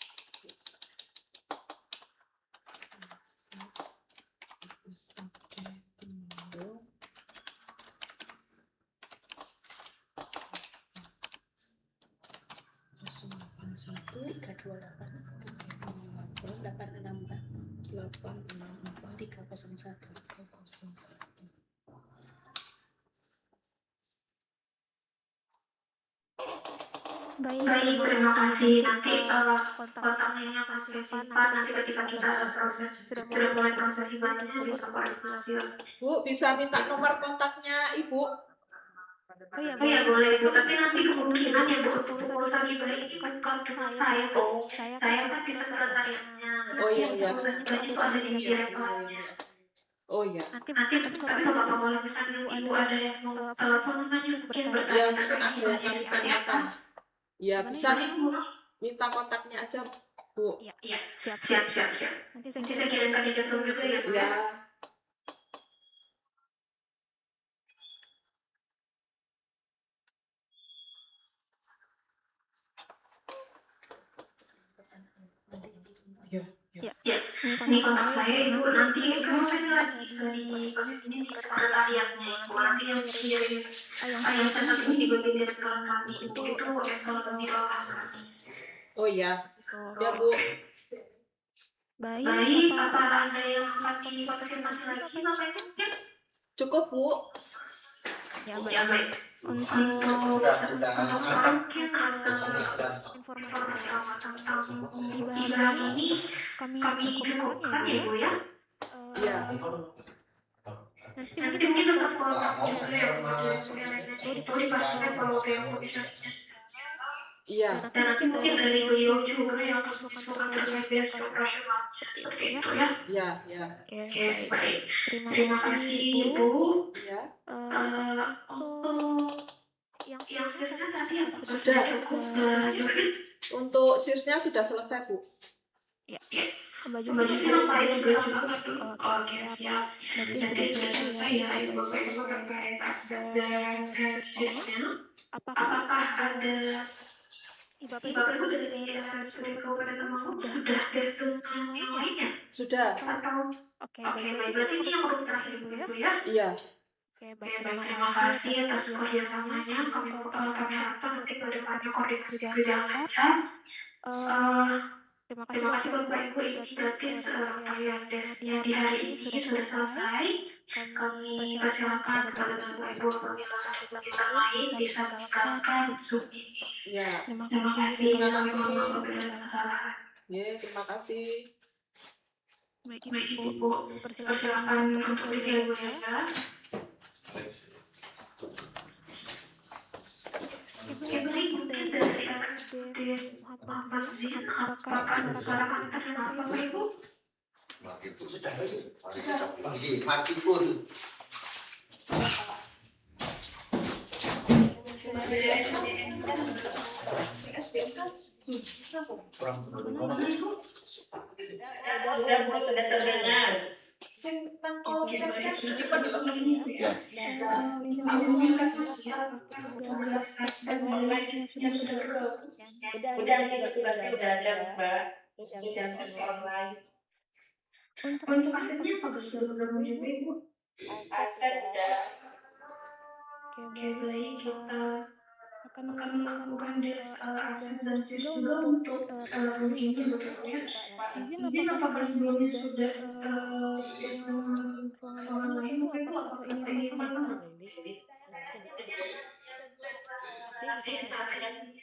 [SPEAKER 1] Baik,
[SPEAKER 5] Baik,
[SPEAKER 1] terima
[SPEAKER 5] terima
[SPEAKER 1] kasih.
[SPEAKER 5] kasih.
[SPEAKER 1] Nanti
[SPEAKER 5] Nanti
[SPEAKER 1] kontak ini
[SPEAKER 5] kontaknya
[SPEAKER 1] akan
[SPEAKER 5] akan
[SPEAKER 1] saya
[SPEAKER 5] saya
[SPEAKER 1] simpan. Nanti
[SPEAKER 5] simpan. Nanti
[SPEAKER 1] ketika
[SPEAKER 5] ketika
[SPEAKER 1] kita
[SPEAKER 5] kita
[SPEAKER 1] sudah
[SPEAKER 5] sudah
[SPEAKER 1] mulai
[SPEAKER 5] mulai
[SPEAKER 1] proses
[SPEAKER 5] proses
[SPEAKER 1] ibadahnya
[SPEAKER 5] ibadahnya
[SPEAKER 1] bisa
[SPEAKER 5] bisa
[SPEAKER 1] koordinasi
[SPEAKER 5] koordinasi.
[SPEAKER 1] lagi.
[SPEAKER 4] Bu, bisa minta nomor kontaknya Ibu?
[SPEAKER 1] Oh ya
[SPEAKER 5] Oh ya
[SPEAKER 1] boleh,
[SPEAKER 5] boleh
[SPEAKER 1] tapi
[SPEAKER 5] Bu, tapi
[SPEAKER 1] nanti
[SPEAKER 5] nanti
[SPEAKER 1] kemungkinan
[SPEAKER 5] kemungkinan
[SPEAKER 1] ya
[SPEAKER 5] ya Bu
[SPEAKER 1] untuk
[SPEAKER 5] untuk
[SPEAKER 1] urusan
[SPEAKER 5] urusan
[SPEAKER 1] ibadah
[SPEAKER 5] ibadah
[SPEAKER 1] ini
[SPEAKER 5] ini
[SPEAKER 1] bukan
[SPEAKER 5] bukan
[SPEAKER 1] dengan
[SPEAKER 5] dengan
[SPEAKER 1] saya,
[SPEAKER 5] saya
[SPEAKER 1] Bu.
[SPEAKER 5] tuh.
[SPEAKER 1] Saya kan
[SPEAKER 5] Saya kan di
[SPEAKER 1] sekretariatnya.
[SPEAKER 5] sekretariatnya.
[SPEAKER 1] Nanti
[SPEAKER 4] Oh iya, iya.
[SPEAKER 1] info-infonya tuh ada
[SPEAKER 5] Itu
[SPEAKER 1] di
[SPEAKER 5] ada di
[SPEAKER 1] direktorat.
[SPEAKER 5] direktoratnya.
[SPEAKER 4] Oh iya.
[SPEAKER 1] Nanti
[SPEAKER 5] Nanti
[SPEAKER 1] tapi nggak
[SPEAKER 5] tapi
[SPEAKER 1] apa-apa
[SPEAKER 5] nggak
[SPEAKER 1] kalau
[SPEAKER 5] apa-apa kalau
[SPEAKER 1] misalnya
[SPEAKER 5] misalnya
[SPEAKER 1] ibu
[SPEAKER 5] ibu
[SPEAKER 1] ada
[SPEAKER 5] ada
[SPEAKER 1] yang
[SPEAKER 5] yang mau
[SPEAKER 1] apa namanya
[SPEAKER 5] mungkin
[SPEAKER 1] mungkin
[SPEAKER 5] bertanya
[SPEAKER 4] Ya,
[SPEAKER 1] bertanya
[SPEAKER 4] mungkin
[SPEAKER 1] tentang
[SPEAKER 4] ada yang
[SPEAKER 1] ibadahnya
[SPEAKER 4] mau
[SPEAKER 1] seperti apa.
[SPEAKER 4] ditanyakan. Ya,
[SPEAKER 1] Gimana
[SPEAKER 4] bisa
[SPEAKER 1] ibu?
[SPEAKER 5] Bisa nih Bu.
[SPEAKER 4] minta kontaknya aja, Bu.
[SPEAKER 1] Iya,
[SPEAKER 5] Iya,
[SPEAKER 1] siap.
[SPEAKER 5] siap siap siap.
[SPEAKER 1] Nanti saya
[SPEAKER 5] Nanti saya
[SPEAKER 1] kirimkan di
[SPEAKER 5] kirimkan di
[SPEAKER 1] chatroom
[SPEAKER 5] chatroom
[SPEAKER 1] juga
[SPEAKER 5] juga
[SPEAKER 1] ya
[SPEAKER 5] ya
[SPEAKER 1] bu
[SPEAKER 5] Bu
[SPEAKER 1] ya.
[SPEAKER 5] ya.
[SPEAKER 4] Ya, ya, ya.
[SPEAKER 1] Ya,
[SPEAKER 5] Ya,
[SPEAKER 1] ini
[SPEAKER 5] ini
[SPEAKER 1] kontak
[SPEAKER 5] kontak
[SPEAKER 1] saya
[SPEAKER 5] saya
[SPEAKER 1] ibu.
[SPEAKER 5] Ibu.
[SPEAKER 1] Nanti
[SPEAKER 5] Nanti
[SPEAKER 1] memang
[SPEAKER 5] saya
[SPEAKER 1] saya
[SPEAKER 5] lagi
[SPEAKER 1] lagi
[SPEAKER 5] di
[SPEAKER 1] di
[SPEAKER 5] posisi
[SPEAKER 1] posisi
[SPEAKER 5] ini di
[SPEAKER 1] sekretariatnya
[SPEAKER 5] sekretariatnya
[SPEAKER 1] ibu.
[SPEAKER 5] Ibu.
[SPEAKER 1] Nanti yang
[SPEAKER 5] Nanti yang
[SPEAKER 1] ngirim
[SPEAKER 5] yang
[SPEAKER 1] yang
[SPEAKER 5] saya
[SPEAKER 1] catat
[SPEAKER 5] saat
[SPEAKER 1] ini
[SPEAKER 5] ini
[SPEAKER 1] di
[SPEAKER 5] di
[SPEAKER 1] bagian
[SPEAKER 5] bagian
[SPEAKER 1] direktorat
[SPEAKER 5] direktorat
[SPEAKER 1] kami.
[SPEAKER 5] kami.
[SPEAKER 1] Itu
[SPEAKER 5] Itu
[SPEAKER 1] eselon di
[SPEAKER 5] eselon di
[SPEAKER 1] bawah
[SPEAKER 5] bawah
[SPEAKER 1] kami.
[SPEAKER 5] kami.
[SPEAKER 4] Oh iya.
[SPEAKER 1] Gitu.
[SPEAKER 4] Ya, Bu.
[SPEAKER 1] Baik,
[SPEAKER 5] Baik,
[SPEAKER 1] apa
[SPEAKER 5] apa
[SPEAKER 1] ada
[SPEAKER 5] ada
[SPEAKER 1] yang
[SPEAKER 5] yang
[SPEAKER 1] mau
[SPEAKER 5] akan
[SPEAKER 1] dikonfirmasi
[SPEAKER 5] dikonfirmasi
[SPEAKER 1] lagi
[SPEAKER 5] lagi
[SPEAKER 1] Bapak
[SPEAKER 5] Bapak
[SPEAKER 1] Ibu?
[SPEAKER 5] Ibu mungkin?
[SPEAKER 4] Cukup, Bu.
[SPEAKER 1] Ya
[SPEAKER 5] Ya
[SPEAKER 1] baik.
[SPEAKER 5] baik.
[SPEAKER 1] Untuk
[SPEAKER 2] Sudah
[SPEAKER 1] untuk
[SPEAKER 2] masak
[SPEAKER 1] mungkin informasi tambahan tentang ibadah hari
[SPEAKER 5] ibadah
[SPEAKER 1] ini
[SPEAKER 5] ini
[SPEAKER 1] kami
[SPEAKER 5] kami
[SPEAKER 1] cukupkan ya
[SPEAKER 5] cukupkan
[SPEAKER 1] Bu
[SPEAKER 5] ya
[SPEAKER 1] ya.
[SPEAKER 5] Bu ya.
[SPEAKER 4] Ya.
[SPEAKER 1] Nanti mungkin
[SPEAKER 5] Nanti
[SPEAKER 1] dalam
[SPEAKER 5] mungkin dalam
[SPEAKER 1] koordinasi
[SPEAKER 5] koordinasi
[SPEAKER 1] juga
[SPEAKER 5] juga
[SPEAKER 1] ya
[SPEAKER 5] ya
[SPEAKER 1] Bu
[SPEAKER 5] Bu
[SPEAKER 1] dari
[SPEAKER 5] dari
[SPEAKER 1] manajemen itu
[SPEAKER 5] itu
[SPEAKER 1] dipastikan
[SPEAKER 5] dipastikan
[SPEAKER 1] bahwa
[SPEAKER 5] bahwa
[SPEAKER 1] PO
[SPEAKER 5] PO
[SPEAKER 1] komisarisnya
[SPEAKER 5] komisarisnya
[SPEAKER 1] sudah
[SPEAKER 5] sudah
[SPEAKER 1] siap.
[SPEAKER 5] siap.
[SPEAKER 4] Iya.
[SPEAKER 1] Dan nanti
[SPEAKER 5] Dan nanti
[SPEAKER 1] mungkin
[SPEAKER 5] mungkin
[SPEAKER 1] dari
[SPEAKER 5] dari
[SPEAKER 1] beliau
[SPEAKER 5] beliau
[SPEAKER 1] juga
[SPEAKER 5] juga
[SPEAKER 1] yang
[SPEAKER 5] yang
[SPEAKER 1] menginfokan
[SPEAKER 5] menginfokan
[SPEAKER 1] terkait
[SPEAKER 5] terkait
[SPEAKER 1] biaya
[SPEAKER 5] biaya
[SPEAKER 1] operasional.
[SPEAKER 5] operasional
[SPEAKER 1] Seperti itu
[SPEAKER 5] seperti
[SPEAKER 1] ya.
[SPEAKER 5] itu ya.
[SPEAKER 4] Ya, ya.
[SPEAKER 1] Oke,
[SPEAKER 5] Oke,
[SPEAKER 1] baik.
[SPEAKER 5] baik.
[SPEAKER 1] Terima
[SPEAKER 5] Terima
[SPEAKER 1] kasih
[SPEAKER 5] kasih
[SPEAKER 1] Ibu.
[SPEAKER 5] Ibu.
[SPEAKER 4] Ya.
[SPEAKER 1] Untuk yang
[SPEAKER 5] Yang
[SPEAKER 1] seasnya
[SPEAKER 5] sisnya
[SPEAKER 1] tadi
[SPEAKER 5] tadi
[SPEAKER 1] apakah
[SPEAKER 5] apa?
[SPEAKER 1] sudah
[SPEAKER 4] Sudah.
[SPEAKER 1] cukup Mbak Jovin?
[SPEAKER 4] Untuk search-nya sudah selesai, Bu.
[SPEAKER 1] Ya,
[SPEAKER 5] Ya.
[SPEAKER 1] Mbak Jovin
[SPEAKER 5] Mbak
[SPEAKER 1] juga
[SPEAKER 5] Jovin
[SPEAKER 1] apakah
[SPEAKER 5] juga
[SPEAKER 1] sudah
[SPEAKER 5] apakah
[SPEAKER 1] cukup?
[SPEAKER 5] cukup?
[SPEAKER 1] Oke,
[SPEAKER 5] Oke,
[SPEAKER 1] siap.
[SPEAKER 5] siap.
[SPEAKER 1] Berarti
[SPEAKER 5] Berarti
[SPEAKER 1] sudah
[SPEAKER 5] sudah
[SPEAKER 1] selesai ya
[SPEAKER 5] selesai ya
[SPEAKER 1] itu
[SPEAKER 5] itu
[SPEAKER 1] Bapak
[SPEAKER 5] Bapak
[SPEAKER 1] Ibu
[SPEAKER 5] Ibu
[SPEAKER 1] terkait
[SPEAKER 5] terkait
[SPEAKER 1] akses
[SPEAKER 5] akses
[SPEAKER 1] dan
[SPEAKER 5] dan
[SPEAKER 1] search-nya.
[SPEAKER 5] search-nya.
[SPEAKER 1] Apakah
[SPEAKER 5] Apakah
[SPEAKER 1] ada
[SPEAKER 5] ada
[SPEAKER 1] Bapak Ibu
[SPEAKER 5] Bapak Ibu
[SPEAKER 1] dari
[SPEAKER 5] dari
[SPEAKER 1] RSUD
[SPEAKER 5] RSUD
[SPEAKER 1] Kabupaten
[SPEAKER 5] Kabupaten
[SPEAKER 1] Temanggung
[SPEAKER 5] Temanggung
[SPEAKER 1] sudah
[SPEAKER 5] sudah
[SPEAKER 1] tes
[SPEAKER 5] tes
[SPEAKER 1] dengan yang
[SPEAKER 5] yang
[SPEAKER 1] lainnya?
[SPEAKER 5] lainnya?
[SPEAKER 4] Sudah.
[SPEAKER 5] Atau
[SPEAKER 1] Oke,
[SPEAKER 5] oke,
[SPEAKER 1] baik. Berarti
[SPEAKER 5] baik.
[SPEAKER 1] ini
[SPEAKER 5] Berarti
[SPEAKER 1] yang
[SPEAKER 5] ini yang
[SPEAKER 1] baru
[SPEAKER 5] baru
[SPEAKER 1] terakhir ya
[SPEAKER 5] terakhir
[SPEAKER 1] Ibu
[SPEAKER 5] Bu
[SPEAKER 1] ya?
[SPEAKER 5] Ibu ya? Iya.
[SPEAKER 1] Oke,
[SPEAKER 5] Oke,
[SPEAKER 1] baik.
[SPEAKER 5] baik.
[SPEAKER 1] Terima
[SPEAKER 5] Terima
[SPEAKER 1] kasih
[SPEAKER 5] kasih
[SPEAKER 1] atas
[SPEAKER 5] atas
[SPEAKER 1] kerjasamanya.
[SPEAKER 5] kerjasamanya.
[SPEAKER 1] Kami harapkan nanti
[SPEAKER 5] Harapkan nanti ke
[SPEAKER 1] kedepannya
[SPEAKER 5] depannya
[SPEAKER 1] koordinasi
[SPEAKER 5] koordinasi
[SPEAKER 1] berjalan
[SPEAKER 5] berjalan
[SPEAKER 1] lancar.
[SPEAKER 5] lancar.
[SPEAKER 1] Eh,
[SPEAKER 5] Eh,
[SPEAKER 1] terima kasih
[SPEAKER 5] Terima kasih
[SPEAKER 1] Bapak Ibu.
[SPEAKER 5] Bapak Ibu.
[SPEAKER 1] Ini
[SPEAKER 5] Ini
[SPEAKER 1] berarti
[SPEAKER 5] berarti
[SPEAKER 1] rangkaian
[SPEAKER 5] rangkaian
[SPEAKER 1] desnya di
[SPEAKER 5] desnya di
[SPEAKER 1] hari
[SPEAKER 5] hari
[SPEAKER 1] ini
[SPEAKER 5] ini
[SPEAKER 1] sudah
[SPEAKER 5] sudah
[SPEAKER 1] selesai.
[SPEAKER 5] selesai.
[SPEAKER 1] Kami
[SPEAKER 5] Kami
[SPEAKER 1] persilakan
[SPEAKER 5] persilakan
[SPEAKER 1] kepada
[SPEAKER 5] kepada
[SPEAKER 1] Bapak Ibu
[SPEAKER 5] Bapak Ibu
[SPEAKER 1] apabila
[SPEAKER 5] apabila
[SPEAKER 1] ada
[SPEAKER 5] ada
[SPEAKER 1] kegiatan
[SPEAKER 5] kegiatan
[SPEAKER 1] lain
[SPEAKER 5] lain
[SPEAKER 1] bisa
[SPEAKER 5] bisa
[SPEAKER 1] meninggalkan
[SPEAKER 5] meninggalkan
[SPEAKER 1] Zoom
[SPEAKER 5] Zoom
[SPEAKER 1] ini.
[SPEAKER 5] ini.
[SPEAKER 4] Ya.
[SPEAKER 1] Terima
[SPEAKER 5] Terima
[SPEAKER 1] kasih
[SPEAKER 5] kasih
[SPEAKER 1] dan
[SPEAKER 5] dan
[SPEAKER 1] kami
[SPEAKER 5] kami
[SPEAKER 1] mohon maaf
[SPEAKER 5] mohon maaf
[SPEAKER 1] apabila
[SPEAKER 5] bila
[SPEAKER 1] ada
[SPEAKER 5] ada
[SPEAKER 1] kesalahan.
[SPEAKER 5] kesalahan.
[SPEAKER 4] Ya, terima kasih.
[SPEAKER 1] Baik
[SPEAKER 5] Baik
[SPEAKER 1] Ibu,
[SPEAKER 5] Ibu,
[SPEAKER 1] persilakan
[SPEAKER 5] persilakan
[SPEAKER 1] untuk
[SPEAKER 5] untuk
[SPEAKER 1] review
[SPEAKER 5] review
[SPEAKER 1] saja.
[SPEAKER 5] saja.
[SPEAKER 1] Oke
[SPEAKER 5] Oke,
[SPEAKER 1] baik,
[SPEAKER 5] baik.
[SPEAKER 1] mungkin
[SPEAKER 5] Mungkin
[SPEAKER 1] dari
[SPEAKER 5] dari
[SPEAKER 1] RSUD
[SPEAKER 5] RSUD
[SPEAKER 1] Muhammad
[SPEAKER 5] Muhammad
[SPEAKER 1] Zian,
[SPEAKER 5] Zian,
[SPEAKER 1] apakah
[SPEAKER 5] apakah
[SPEAKER 1] suara kami
[SPEAKER 5] suara kami
[SPEAKER 1] terdengar
[SPEAKER 5] terdengar
[SPEAKER 1] Bapak
[SPEAKER 5] Bapak
[SPEAKER 1] Ibu?
[SPEAKER 5] Ibu?
[SPEAKER 2] Itu sudah mati pun.
[SPEAKER 1] Gimana Ibu?
[SPEAKER 4] Sudah terdengar.
[SPEAKER 1] Oke baik,
[SPEAKER 4] Simpan
[SPEAKER 1] terima
[SPEAKER 4] dulu.
[SPEAKER 1] kasih ya. Kami ucapkan makasih ya apabila tugas akses dan search-nya sudah bergabung.
[SPEAKER 4] Udah nih tugasnya udah ada, Mbak. Dan search online.
[SPEAKER 1] Untuk
[SPEAKER 5] Untuk
[SPEAKER 1] hasilnya
[SPEAKER 5] hasilnya
[SPEAKER 1] apakah
[SPEAKER 5] apakah
[SPEAKER 1] sudah
[SPEAKER 5] sudah
[SPEAKER 1] bergabung juga
[SPEAKER 5] bergabung
[SPEAKER 1] Ibu?
[SPEAKER 5] juga Ibu?
[SPEAKER 4] Akses udah.
[SPEAKER 1] Oke
[SPEAKER 5] Oke,
[SPEAKER 1] baik,
[SPEAKER 5] baik.
[SPEAKER 1] kita
[SPEAKER 5] Kita
[SPEAKER 1] akan
[SPEAKER 5] akan
[SPEAKER 1] melakukan
[SPEAKER 5] melakukan
[SPEAKER 1] des akses dan
[SPEAKER 5] akses dan
[SPEAKER 1] search
[SPEAKER 5] search
[SPEAKER 1] juga
[SPEAKER 5] juga
[SPEAKER 1] untuk
[SPEAKER 5] untuk
[SPEAKER 1] tahun ini
[SPEAKER 5] ini
[SPEAKER 1] Bapak
[SPEAKER 5] Bapak
[SPEAKER 1] Ibu.
[SPEAKER 5] Ibu ya.
[SPEAKER 1] Izin
[SPEAKER 5] Izin
[SPEAKER 1] apakah
[SPEAKER 5] apakah
[SPEAKER 1] sebelumnya
[SPEAKER 5] sebelumnya
[SPEAKER 1] sudah
[SPEAKER 5] sudah
[SPEAKER 1] des dengan
[SPEAKER 5] dengan
[SPEAKER 1] ruangan lain
[SPEAKER 5] ruangan
[SPEAKER 1] Bapak
[SPEAKER 5] lain
[SPEAKER 1] Ibu?
[SPEAKER 5] Bapak Ibu?
[SPEAKER 1] Apakah ini
[SPEAKER 5] Apakah
[SPEAKER 1] yang
[SPEAKER 5] ini yang
[SPEAKER 1] pertama?
[SPEAKER 5] pertama?
[SPEAKER 1] Jadi
[SPEAKER 5] Masih saat ini.